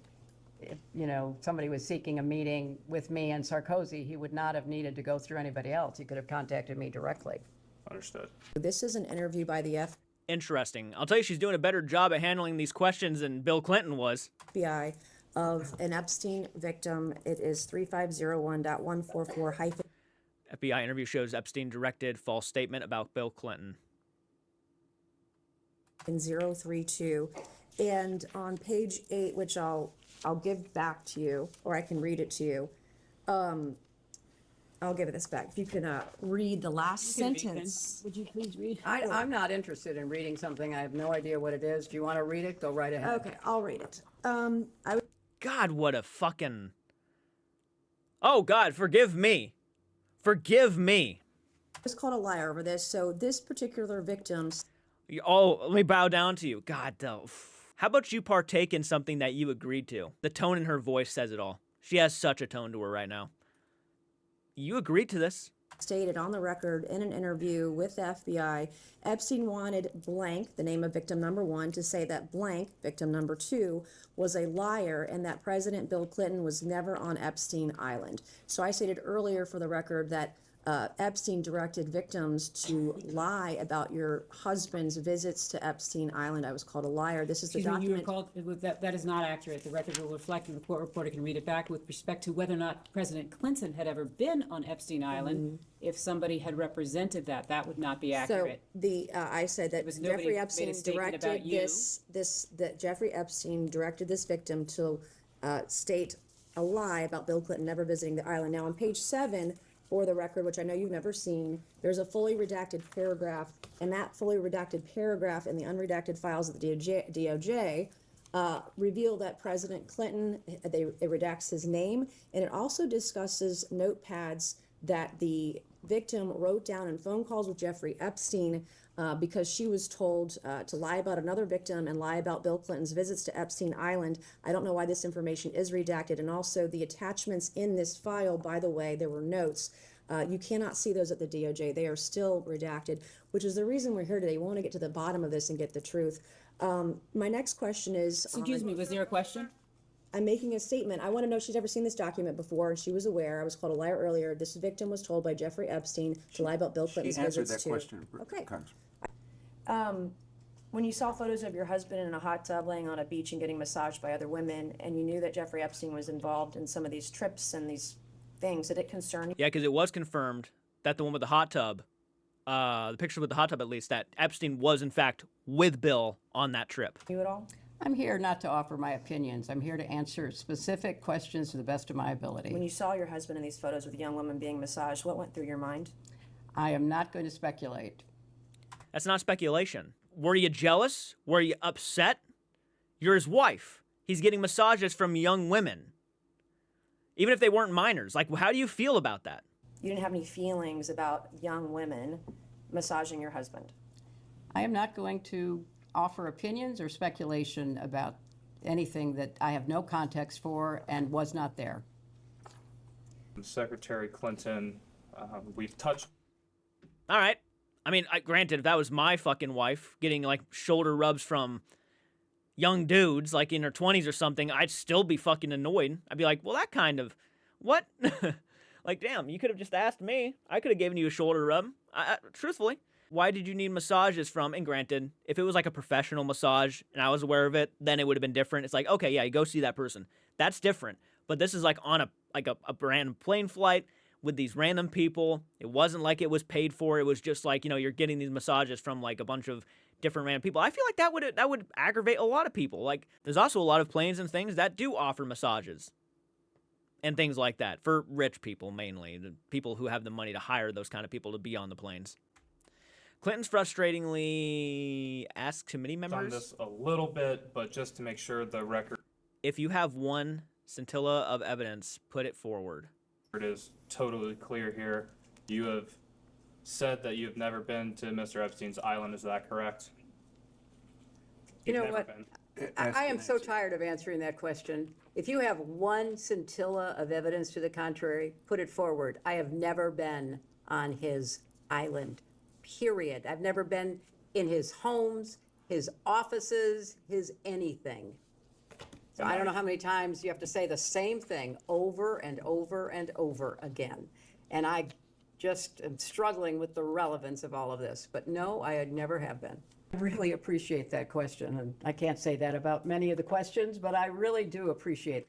somebody was seeking a meeting with me and Sarkozy, he would not have needed to go through anybody else. He could have contacted me directly. Understood. This is an interview by the Interesting. I'll tell you, she's doing a better job at handling these questions than Bill Clinton was. FBI of an Epstein victim. It is 3501.144- FBI interview shows Epstein directed false statement about Bill Clinton. 032. And on page 8, which I'll give back to you, or I can read it to you. I'll give this back. If you can read the last sentence. Would you please read? I'm not interested in reading something. I have no idea what it is. If you want to read it, go right ahead. Okay, I'll read it. God, what a fucking... Oh, God, forgive me. Forgive me. I was called a liar over this. So this particular victim. Oh, let me bow down to you. God, though. How about you partake in something that you agreed to? The tone in her voice says it all. She has such a tone to her right now. You agreed to this. Stated on the record in an interview with the FBI, Epstein wanted blank, the name of victim number 1, to say that blank, victim number 2, was a liar and that President Bill Clinton was never on Epstein Island. So I stated earlier for the record that Epstein directed victims to lie about your husband's visits to Epstein Island. I was called a liar. This is the Excuse me, you were document. called, that is not accurate. The record will reflect, and the court reporter can read it back with respect to whether or not President Clinton had ever been on Epstein Island. If somebody had represented that, that would not be accurate. So I said that was nobody Jeffrey made a Epstein statement about directed you. that Jeffrey Epstein directed this victim to state a lie about Bill Clinton never visiting the island. Now on page 7, for the record, which I know you've never seen, there's a fully redacted paragraph, and that fully redacted paragraph in the unredacted files of the DOJ reveal that President Clinton, it redacts his name, and it also discusses notepads that the victim wrote down in phone calls with Jeffrey Epstein because she was told to lie about another victim and lie about Bill Clinton's visits to Epstein Island. I don't know why this information is redacted. And also the attachments in this file, by the way, there were notes. You cannot see those at the DOJ. They are still redacted, which is the reason we're here today. We want to get to the bottom of this and get the truth. My next question is... Excuse me, was there a question? I'm making a statement. I want to know if she's ever seen this document before. She was aware. I was called a liar earlier. This victim was told by Jeffrey Epstein to lie about Bill Clinton's She answered visits that to... question. Okay. Congressman. When you saw photos of your husband in a hot tub laying on a beach and getting massaged by other women, and you knew that Jeffrey Epstein was involved in some of these trips and these things, did it concern you? Yeah, because it was confirmed that the one with the hot tub, the picture with the hot tub at least, that Epstein was in fact with Bill on that trip. You at all? I'm here not to offer my opinions. I'm here to answer specific questions to the best of my ability. When you saw your husband in these photos with a young woman being massaged, what went through your mind? I am not going to speculate. That's not speculation. Were you jealous? Were you upset? You're his wife. He's getting massages from young women. Even if they weren't minors. Like, how do you feel about that? You didn't have any feelings about young women massaging your husband? I am not going to offer opinions or speculation about anything that I have no context for and was not there. Secretary Clinton, we've touched. All right. I mean, granted, if that was my fucking wife getting, like, shoulder rubs from young dudes, like, in her 20s or something, I'd still be fucking annoyed. I'd be like, well, that kind of... What? Like, damn, you could have just asked me. I could have given you a shoulder rub. Truthfully. Why did you need massages from? And granted, if it was like a professional massage and I was aware of it, then it would have been different. It's like, okay, yeah, you go see that person. That's different. But this is like on a random plane flight with these random people. It wasn't like it was paid for. It was just like, you know, you're getting these massages from like a bunch of different random people. I feel like that would aggravate a lot of people. Like, there's also a lot of planes and things that do offer massages and things like that for rich people mainly, the people who have the money to hire those kind of people to be on the planes. Clinton's frustratingly asked committee members. Done this a little bit, but just to make sure the record If you have one scintilla of evidence, put it forward. is totally clear here. You have said that you've never been to Mr. Epstein's island. Is that correct? You know You've never what? been. I am so tired of answering that question. If you have one scintilla of evidence to the contrary, put it forward. I have never been on his island, period. I've never been in his homes, his offices, his anything. So I don't know how many times you have to say the same thing over and over and over again. And I just am struggling with the relevance of all of this. But no, I never have been. I really appreciate that question. And I can't say that about many of the questions, but I really do appreciate it.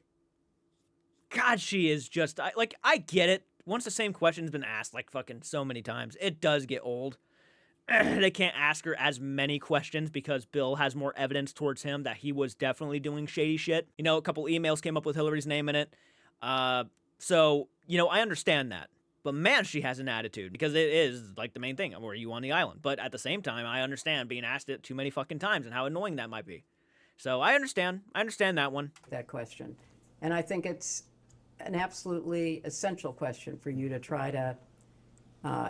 God, she is just, I get it. Once the same question's been asked like fucking so many times, it does get old. They can't ask her as many questions because Bill has more evidence towards him that he was definitely doing shady shit. You know, a couple emails came up with Hillary's name in it. So, you know, I understand that. But man, she has an attitude because it is like the main thing. Were you on the island? But at the same time, I understand being asked it too many fucking times and how annoying that might be. So I understand. I understand that one. That question. And I think it's an absolutely essential question for you to try to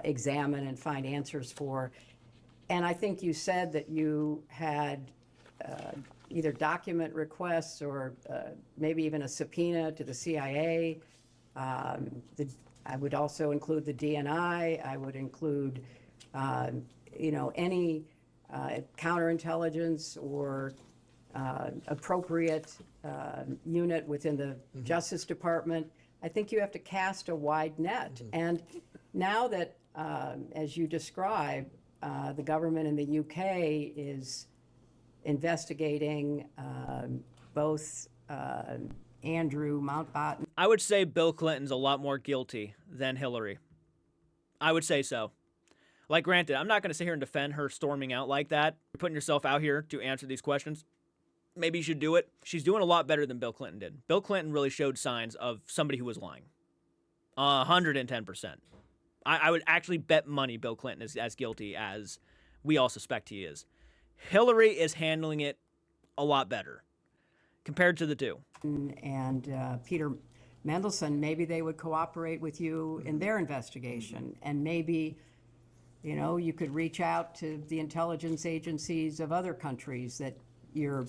examine and find answers for. And I think you said that you had either document requests or maybe even a subpoena to the CIA. I would also include the DNI. I would include, any counterintelligence or appropriate unit within the Justice Department. I think you have to cast a wide net. And now that, as you describe, the government in the UK is investigating both Andrew Mountbatten. I would say Bill Clinton's a lot more guilty than Hillary. I would say so. Like, granted, I'm not going to sit here and defend her storming out like that. You're putting yourself out here to answer these questions. Maybe you should do it. She's doing a lot better than Bill Clinton did. Bill Clinton really showed signs of somebody who was lying. 110%. I would actually bet money Bill Clinton is as guilty as we all suspect he is. Hillary is handling it a lot better compared to the two. And Peter Mendelsohn, maybe they would cooperate with you in their investigation. And maybe, you could reach out to the intelligence agencies of other countries that you're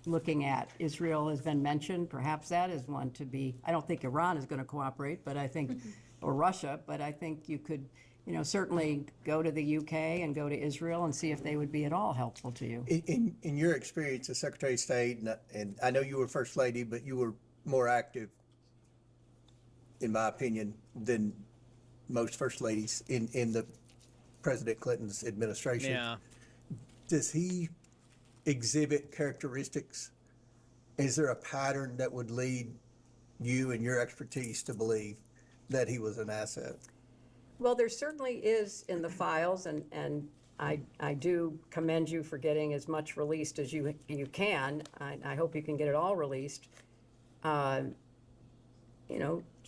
looking at. Israel has been mentioned. Perhaps that is one to be. I don't think Iran is going to cooperate, but I think, or Russia, but I think you could, certainly go to the UK and go to Israel and see if they would be at all helpful to you. In your experience as Secretary of State, and I know you were First Lady, but you were more active, in my opinion, than most First Ladies in the President Clinton's administration. Yeah. Does he exhibit characteristics? Is there a pattern that would lead you and your expertise to believe that he was an asset? Well, there certainly is in the files, and I do commend you for getting as much released as you can. I hope you can get it all released.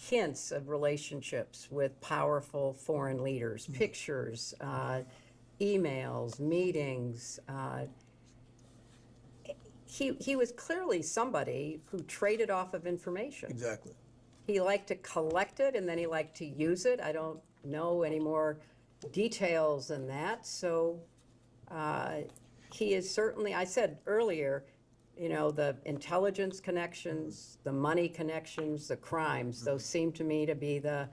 Hints of relationships with powerful foreign leaders, pictures, emails, meetings. He was clearly somebody who traded off of information. Exactly. He liked to collect it, and then he liked to use it. I don't know any more details than that. So he is certainly, I said earlier, the intelligence connections, the money connections, the crimes, those seem to me to be the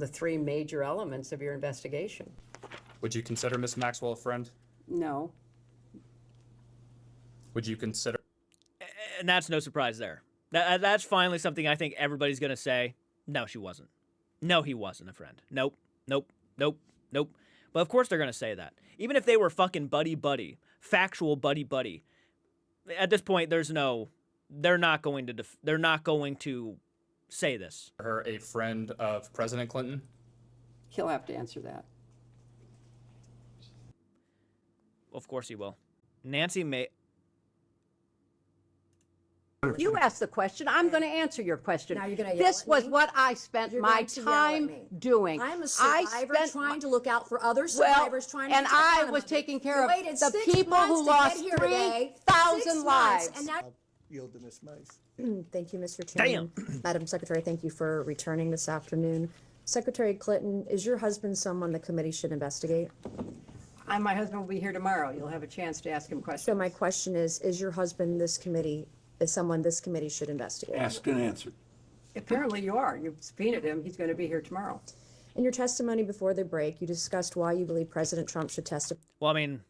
three major elements of your investigation. Would you consider Miss Maxwell a friend? No. Would you consider? And that's no surprise there. That's finally something I think everybody's going to say. No, she wasn't. No, he wasn't a friend. Nope. But of course they're going to say that. Even if they were fucking buddy-buddy, factual buddy-buddy, at this point they're not going to say this. Her a friend of President Clinton? He'll have to answer that. Of course he will. Nancy May. You asked the question. I'm going to answer your question. Now you're going to yell This at was me? what I spent You're my going to yell at time me. doing. I'm a survivor trying to look out for other survivors trying to and keep I accountable. was taking care You of waited the 6 people months who to lost get here today. 3,000 6 months, lives. and now Yield to Ms. Mace. Thank you, Mr. Chairman. Madam Secretary, thank you for returning this afternoon. Secretary Clinton, is your husband someone the committee should investigate? My husband will be here tomorrow. You'll have a chance to ask him questions. So my question is your husband someone this committee should investigate? Asked and answered. Apparently you are. You've subpoenaed him. He's going to be here tomorrow. In your testimony before the break, you discussed why you believe President Trump should testify. Well, I mean,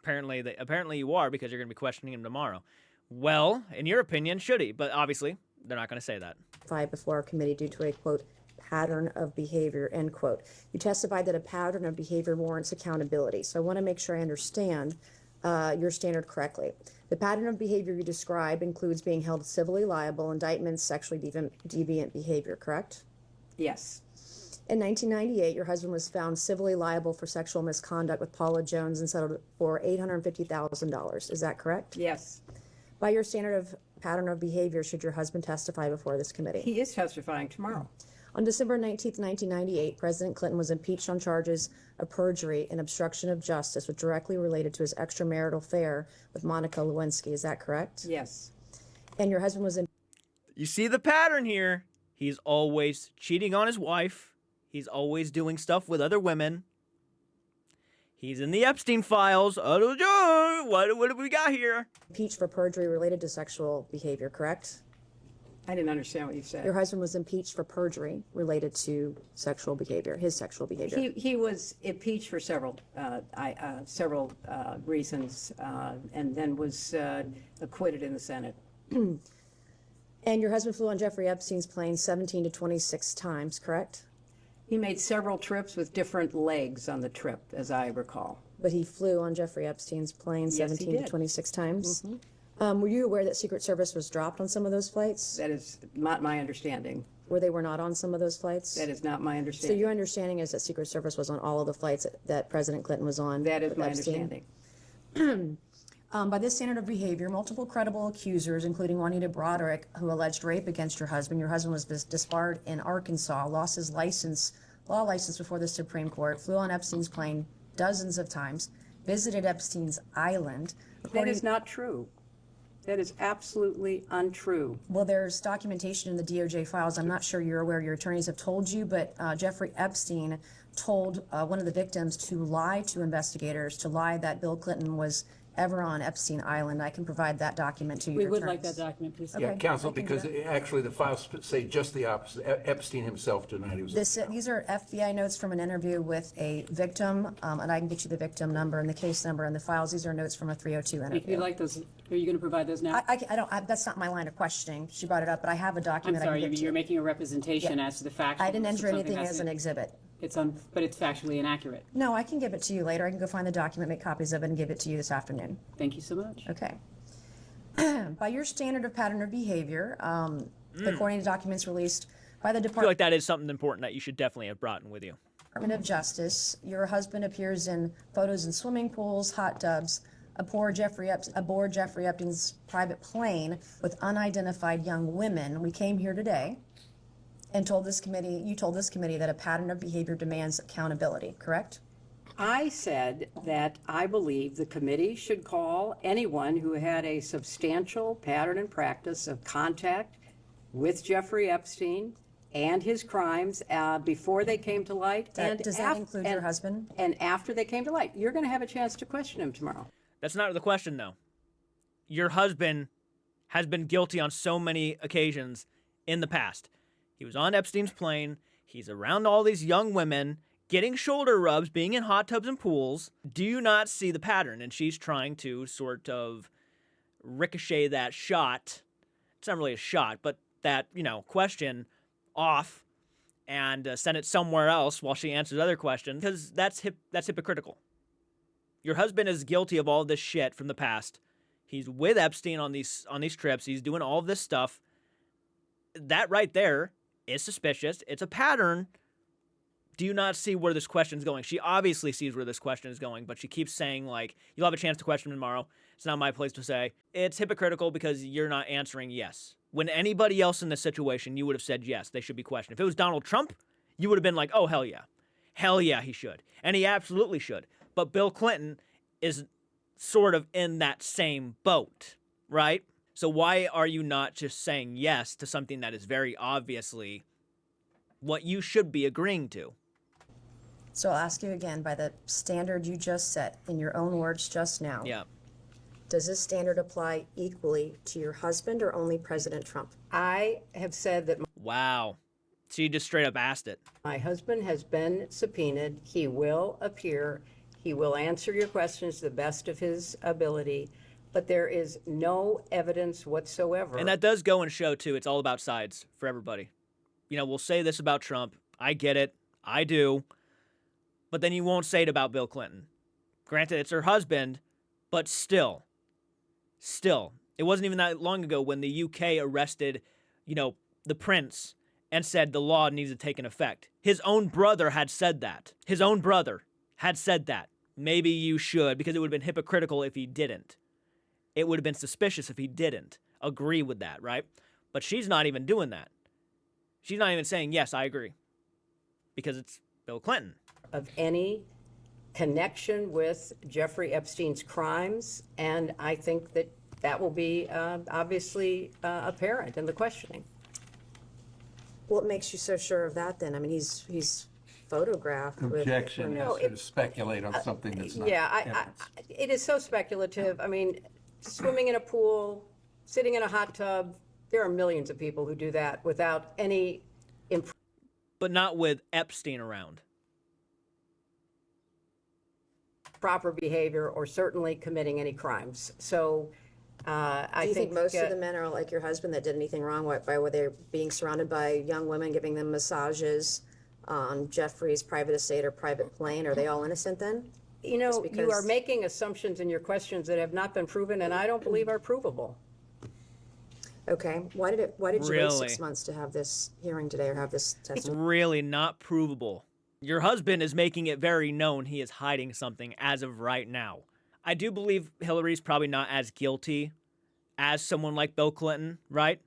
apparently you are, because you're going to be questioning him tomorrow. Well, in your opinion, should he? But obviously, they're not going to say that. Before our committee due to a, quote, pattern of behavior, end quote. You testified that a pattern of behavior warrants accountability. So I want to make sure I understand your standard correctly. The pattern of behavior you describe includes being held civilly liable, indictments, sexually deviant behavior, correct? Yes. In 1998, your husband was found civilly liable for sexual misconduct with Paula Jones and settled for $850,000. Is that correct? Yes. By your standard of pattern of behavior, should your husband testify before this committee? He is testifying tomorrow. On December 19th, 1998, President Clinton was impeached on charges of perjury and obstruction of justice, which directly related to his extramarital affair with Monica Lewinsky. Is that correct? Yes. And your husband was You see the pattern here. He's always cheating on his wife. He's always doing stuff with other women. He's in the Epstein files. What have we got here? Impeached for perjury related to sexual behavior, correct? I didn't understand what you said. Your husband was impeached for perjury related to sexual behavior, his sexual behavior. He was impeached for several reasons, and then was acquitted in the Senate. And your husband flew on Jeffrey Epstein's plane 17 to 26 times, correct? He made several trips with different legs on the trip, as I recall. But he flew on Jeffrey Epstein's plane Yes, he 17 to did. 26 times? Were you aware that Secret Service was dropped on some of those flights? That is not my understanding. Where they were not on some of those flights? That is not my So understanding. your understanding is that Secret Service was on all of the flights that President Clinton was on? That is with my Epstein? understanding. By this standard of behavior, multiple credible accusers, including Juanita Broderick, who alleged rape against your husband was disbarred in Arkansas, lost his law license before the Supreme Court, flew on Epstein's plane dozens of times, visited Epstein's island. That is not true. That is absolutely untrue. Well, there's documentation in the DOJ files. I'm not sure you're aware, your attorneys have told you, but Jeffrey Epstein told one of the victims to lie to investigators, to lie that Bill Clinton was ever on Epstein Island. I can provide that document to you. We would like that document, please. Yeah, Okay, counsel, I can do because that. actually the files say just the opposite. Epstein himself denied he was. These are FBI notes from an interview with a victim, and I can get you the victim number and the case number and the files. These are notes from a 302 If interview. you'd like those, are you going to provide those now? I don't, that's not my line of questioning. She brought it up, but I have a I'm document I sorry, can give to you're you. making a representation as to the facts. I didn't enter anything as an exhibit. But it's factually inaccurate. No, I can give it to you later. I can go find the document, make copies of it, and give it to you this afternoon. Thank you so much. Okay. By your standard of pattern of behavior, according to documents released by the I feel Department like that is something important that you should definitely have brought in with you. of Justice, your husband appears in photos in swimming pools, hot tubs, aboard Jeffrey Epstein's private plane with unidentified young women. We came here today and you told this committee that a pattern of behavior demands accountability, correct? I said that I believe the committee should call anyone who had a substantial pattern and practice of contact with Jeffrey Epstein and his crimes before they came to light. Does that include your husband? And after they came to light. You're going to have a chance to question him tomorrow. That's not the question, though. Your husband has been guilty on so many occasions in the past. He was on Epstein's plane. He's around all these young women, getting shoulder rubs, being in hot tubs and pools. Do you not see the pattern? And she's trying to sort of ricochet that shot. It's not really a shot, but that, question off and send it somewhere else while she answers other questions, because that's hypocritical. Your husband is guilty of all this shit from the past. He's with Epstein on these trips. He's doing all this stuff. That right there is suspicious. It's a pattern. Do you not see where this question's going? She obviously sees where this question is going, but she keeps saying, you'll have a chance to question him tomorrow. It's not my place to say. It's hypocritical because you're not answering yes. When anybody else in this situation, you would have said yes, they should be questioned. If it was Donald Trump, you would have been like, oh, hell yeah. Hell yeah, he should. And he absolutely should. But Bill Clinton is sort of in that same boat, right? So why are you not just saying yes to something that is very obviously what you should be agreeing to? So I'll ask you again, by the standard you just set in your own words just now. Yeah. Does this standard apply equally to your husband or only President Trump? I have said that Wow. She just straight up asked it. my husband has been subpoenaed. He will appear. He will answer your questions to the best of his ability. But there is no evidence whatsoever. And that does go and show, too, it's all about sides for everybody. We'll say this about Trump. I get it. I do. But then you won't say it about Bill Clinton. Granted, it's her husband, but still. It wasn't even that long ago when the UK arrested, the prince and said the law needs to take an effect. His own brother had said that. Maybe you should, because it would have been hypocritical if he didn't. It would have been suspicious if he didn't agree with that, right? But she's not even doing that. She's not even saying, yes, I agree. Because it's Bill Clinton. Of any connection with Jeffrey Epstein's crimes, and I think that will be obviously apparent in the questioning. What makes you so sure of that then? I mean, he's photographed with. Objection No, is to speculate on something that's not Yeah, evidence. it is so speculative. I mean, swimming in a pool, sitting in a hot tub, there are millions of people who do that without any But not with Epstein around. proper behavior or certainly committing any crimes. So I Do you think most of uh, the men are like your husband that did anything wrong by were they being surrounded by young women, giving them massages on Jeffrey's private estate or private plane? Are they all innocent then? You know, Just you are because- making assumptions in your questions that have not been proven and I don't believe are provable. Okay, why did you wait Really? 6 months to have this hearing today or have this It's testimony? really not provable. Your husband is making it very known he is hiding something as of right now. I do believe Hillary's probably not as guilty as someone like Bill Clinton, right?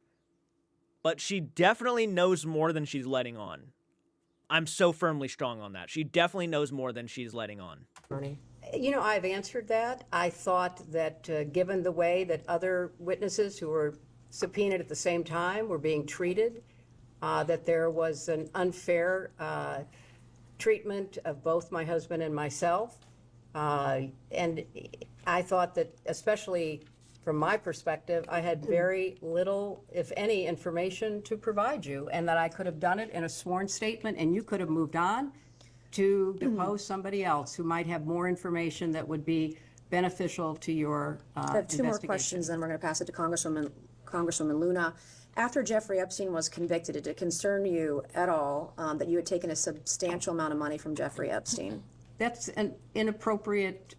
But she definitely knows more than she's letting on. I'm so firmly strong on that. She definitely knows more than she's letting on. You know, I've answered that. I thought that given the way that other witnesses who were subpoenaed at the same time were being treated, that there was an unfair treatment of both my husband and myself. And I thought that, especially from my perspective, I had very little, if any, information to provide you, and that I could have done it in a sworn statement, and you could have moved on to depose somebody else who might have more information that would be beneficial to your I have two more investigation. questions, then we're going to pass it to Congresswoman Luna. After Jeffrey Epstein was convicted, did it concern you at all that you had taken a substantial amount of money from Jeffrey Epstein? That's an inappropriate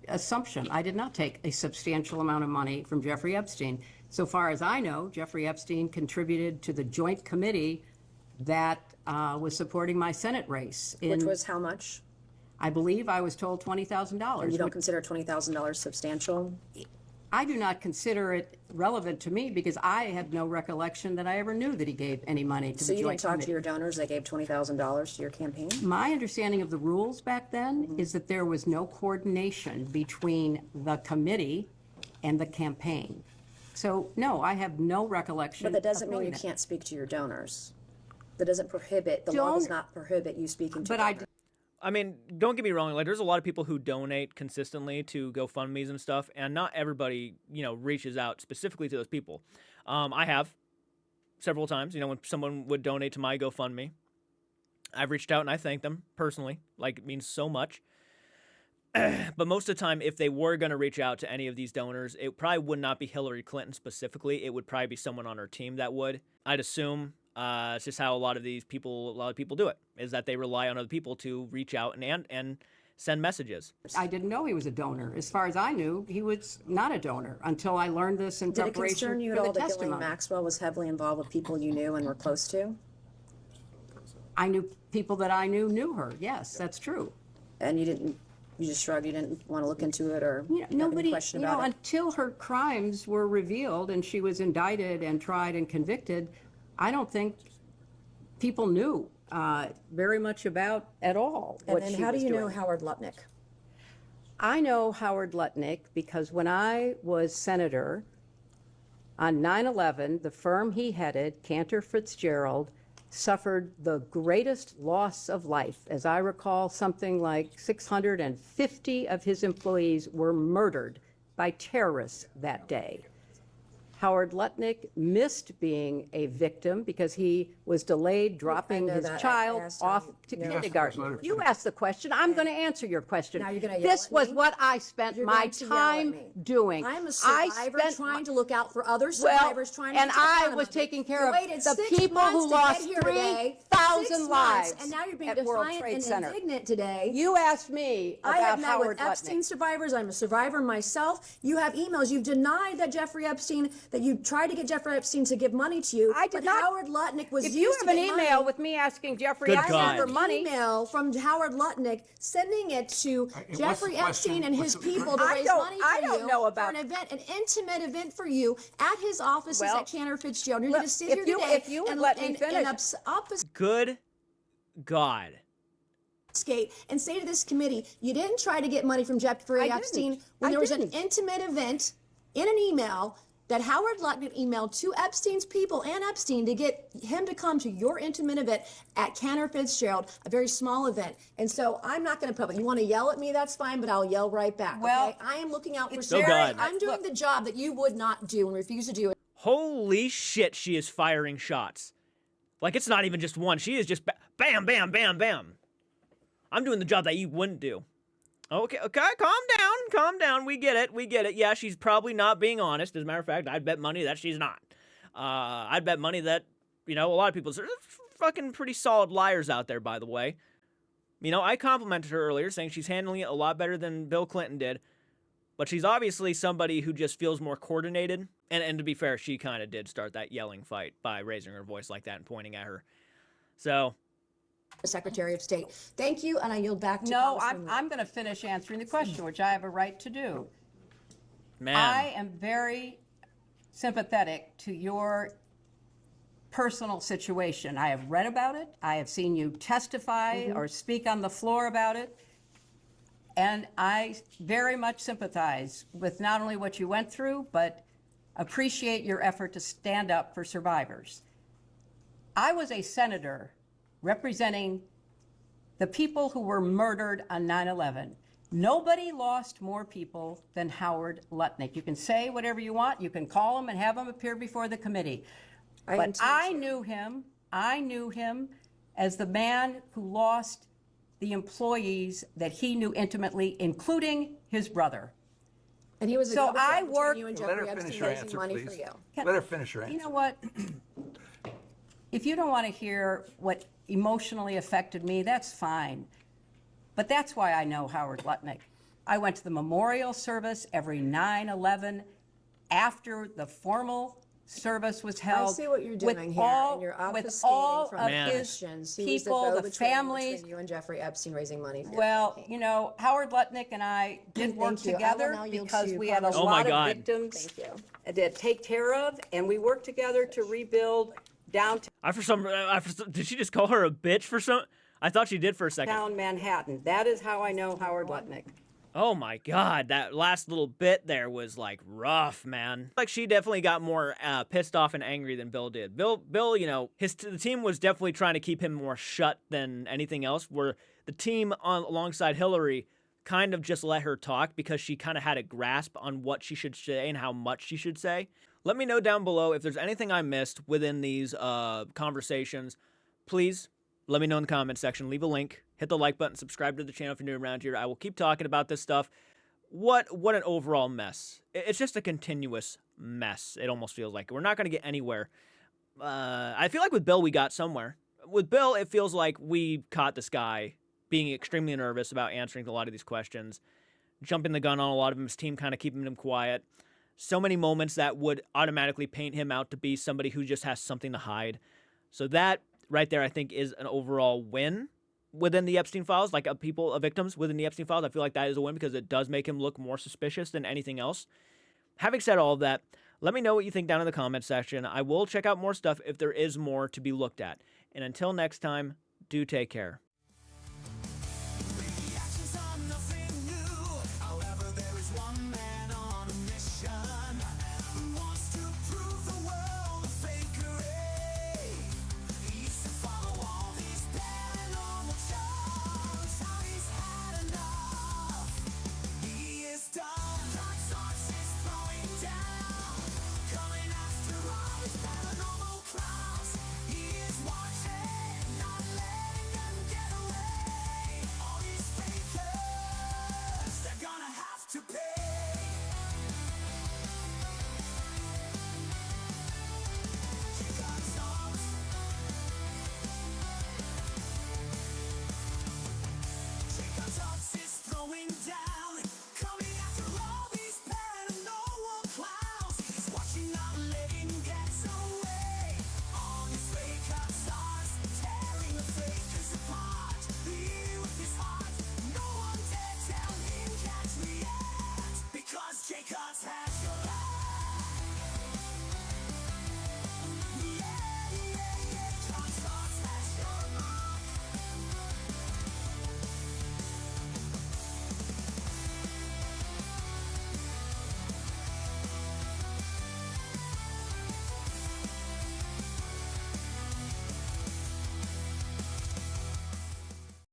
assumption. I did not take a substantial amount of money from Jeffrey Epstein. So far as I know, Jeffrey Epstein contributed to the joint committee that was supporting my Senate race. Which was how much? I believe I was told $20,000. And you don't consider $20,000 substantial? I do not consider it relevant to me because I have no recollection that I ever knew that he gave any money to So the you joint didn't talk committee. to your donors that gave $20,000 to your campaign? My understanding of the rules back then Mm-hmm. is that there was no coordination between the committee and the campaign. So, no, I have no recollection. But that doesn't of mean knowing you that. can't speak to your donors. That doesn't prohibit, the law does Don't- not prohibit you speaking to But donors. I mean, don't get me wrong. Like, there's a lot of people who donate consistently to GoFundMe's and stuff, and not everybody, reaches out specifically to those people. I have several times. When someone would donate to my GoFundMe, I've reached out and I thank them personally. Like, it means so much. But most of the time, if they were going to reach out to any of these donors, it probably would not be Hillary Clinton specifically. It would probably be someone on her team that would. I'd assume it's just how a lot of people do it, is that they rely on other people to reach out and send messages. I didn't know he was a donor. As far as I knew, he was not a donor until I learned this in Did it preparation concern you at for the all that Ghislaine testimony. Maxwell was heavily involved with people you knew and were close to? I knew people that I knew her. Yes, that's true. And you just shrugged, you didn't want to look into it or have any Nobody, question about it? until her crimes were revealed and she was indicted and tried and convicted, I don't think people knew very much about at all And what then she how do was you know doing. Howard Lutnick? I know Howard Lutnick because when I was senator on 9/11, the firm he headed, Cantor Fitzgerald, suffered the greatest loss of life. As I recall, something like 650 of his employees were murdered by terrorists that day. Howard Lutnick missed being a victim because he was delayed dropping know his that. I child asked off him. to No. kindergarten. You asked the question. I'm going to answer your question. Now you're gonna yell This at was me? what I spent You're my going to yell at time me. doing. I'm a I survivor spent trying to look out for other well, survivors trying to and get to the I bottom was of it. taking care You of waited the 6 people months who to lost get here today. 3,000 6 months, lives and now you're being at World defiant Trade and Center. indignant today. You asked me I have about met Howard with Epstein Lutnick. survivors. I'm a survivor myself. You have emails. You've denied that Jeffrey Epstein, that you tried to get Jeffrey Epstein to give money to you. I did but not. Howard Lutnick was If used you to have an get email money. with me asking Jeffrey Good Epstein God. for An money, email from Howard Lutnick sending it to what's the Jeffrey question? Epstein and his What's the- people to I raise don't- money for I don't you know about- for an event, an intimate event for you at his offices Well, at Cantor Fitzgerald. You're look, going to sit if here you- today if you would and, let me and, finish. and obfuscate Good God. and say to this committee, you didn't try to get money from Jeffrey I Epstein didn't. when I there was didn't. an intimate event in an email that Howard Lutnick emailed to Epstein's people and Epstein to get him to come to your intimate event at Cantor Fitzgerald, a very small event. And so I'm not going to public. You want to yell at me, that's fine, but I'll yell right back. Well, okay? I am looking out for Oh, God. I'm doing the job that you would not do and refuse to do. Holy shit, she is firing shots. Like, it's not even just one. She is just bam, bam, bam, bam. I'm doing the job that you wouldn't do. Okay, calm down. We get it. Yeah, she's probably not being honest. As a matter of fact, I'd bet money that she's not. I'd bet money that, a lot of people, there's fucking pretty solid liars out there, by the way. I complimented her earlier, saying she's handling it a lot better than Bill Clinton did. But she's obviously somebody who just feels more coordinated. And to be fair, she kind of did start that yelling fight by raising her voice like that and pointing at her. So... Secretary of State. Thank you, and I yield back to No, Congresswoman. I'm going to finish answering the question, which I have a right to do. Man. I am very sympathetic to your personal situation. I have read about it. I have seen you testify or speak on the floor about it. And I very much sympathize with not only what you went through, but appreciate your effort to stand up for survivors. I was a senator representing the people who were murdered on 9/11. Nobody lost more people than Howard Lutnick. You can say whatever you want. You can call him and have him appear before the committee. But I knew him as the man who lost the employees that he knew intimately, including his brother. And he was so I worked. you and Let her Jeffrey finish Epstein her raising answer, money please. for you. Let her finish her answer. You know what? If you don't want to hear what emotionally affected me, that's fine. But that's why I know Howard Lutnick. I went to the memorial service every 9/11 after the formal service was held. I see what you're with doing here, all, and you're with obfuscating all from of Man. his questions. He was people, the go-between families. between you and Jeffrey Epstein raising money for your Well, campaign. Howard Lutnick and I did work Thank you. I will together now yield because to we had a Oh my lot God. of victims Thank you. to take care of, and we worked together to rebuild downtown did she just call her a bitch for some? I thought she did for a second. Manhattan. That is how I know Howard Lutnick. Oh my God, that last little bit there was like rough, man. Like she definitely got more pissed off and angry than Bill did. Bill, the team was definitely trying to keep him more shut than anything else. Where the team alongside Hillary kind of just let her talk because she kind of had a grasp on what she should say and how much she should say. Let me know down below if there's anything I missed within these conversations. Please let me know in the comment section. Leave a link. Hit the like button. Subscribe to the channel if you're new around here. I will keep talking about this stuff. What an overall mess. It's just a continuous mess. It almost feels like. We're not going to get anywhere. I feel like with Bill, we got somewhere. With Bill, it feels like we caught this guy being extremely nervous about answering a lot of these questions, jumping the gun on a lot of him, his team kind of keeping him quiet. So many moments that would automatically paint him out to be somebody who just has something to hide. So that right there, I think, is an overall win within the Epstein files, like victims within the Epstein files. I feel like that is a win because it does make him look more suspicious than anything else. Having said all of that, let me know what you think down in the comment section. I will check out more stuff if there is more to be looked at. And until next time, do take care.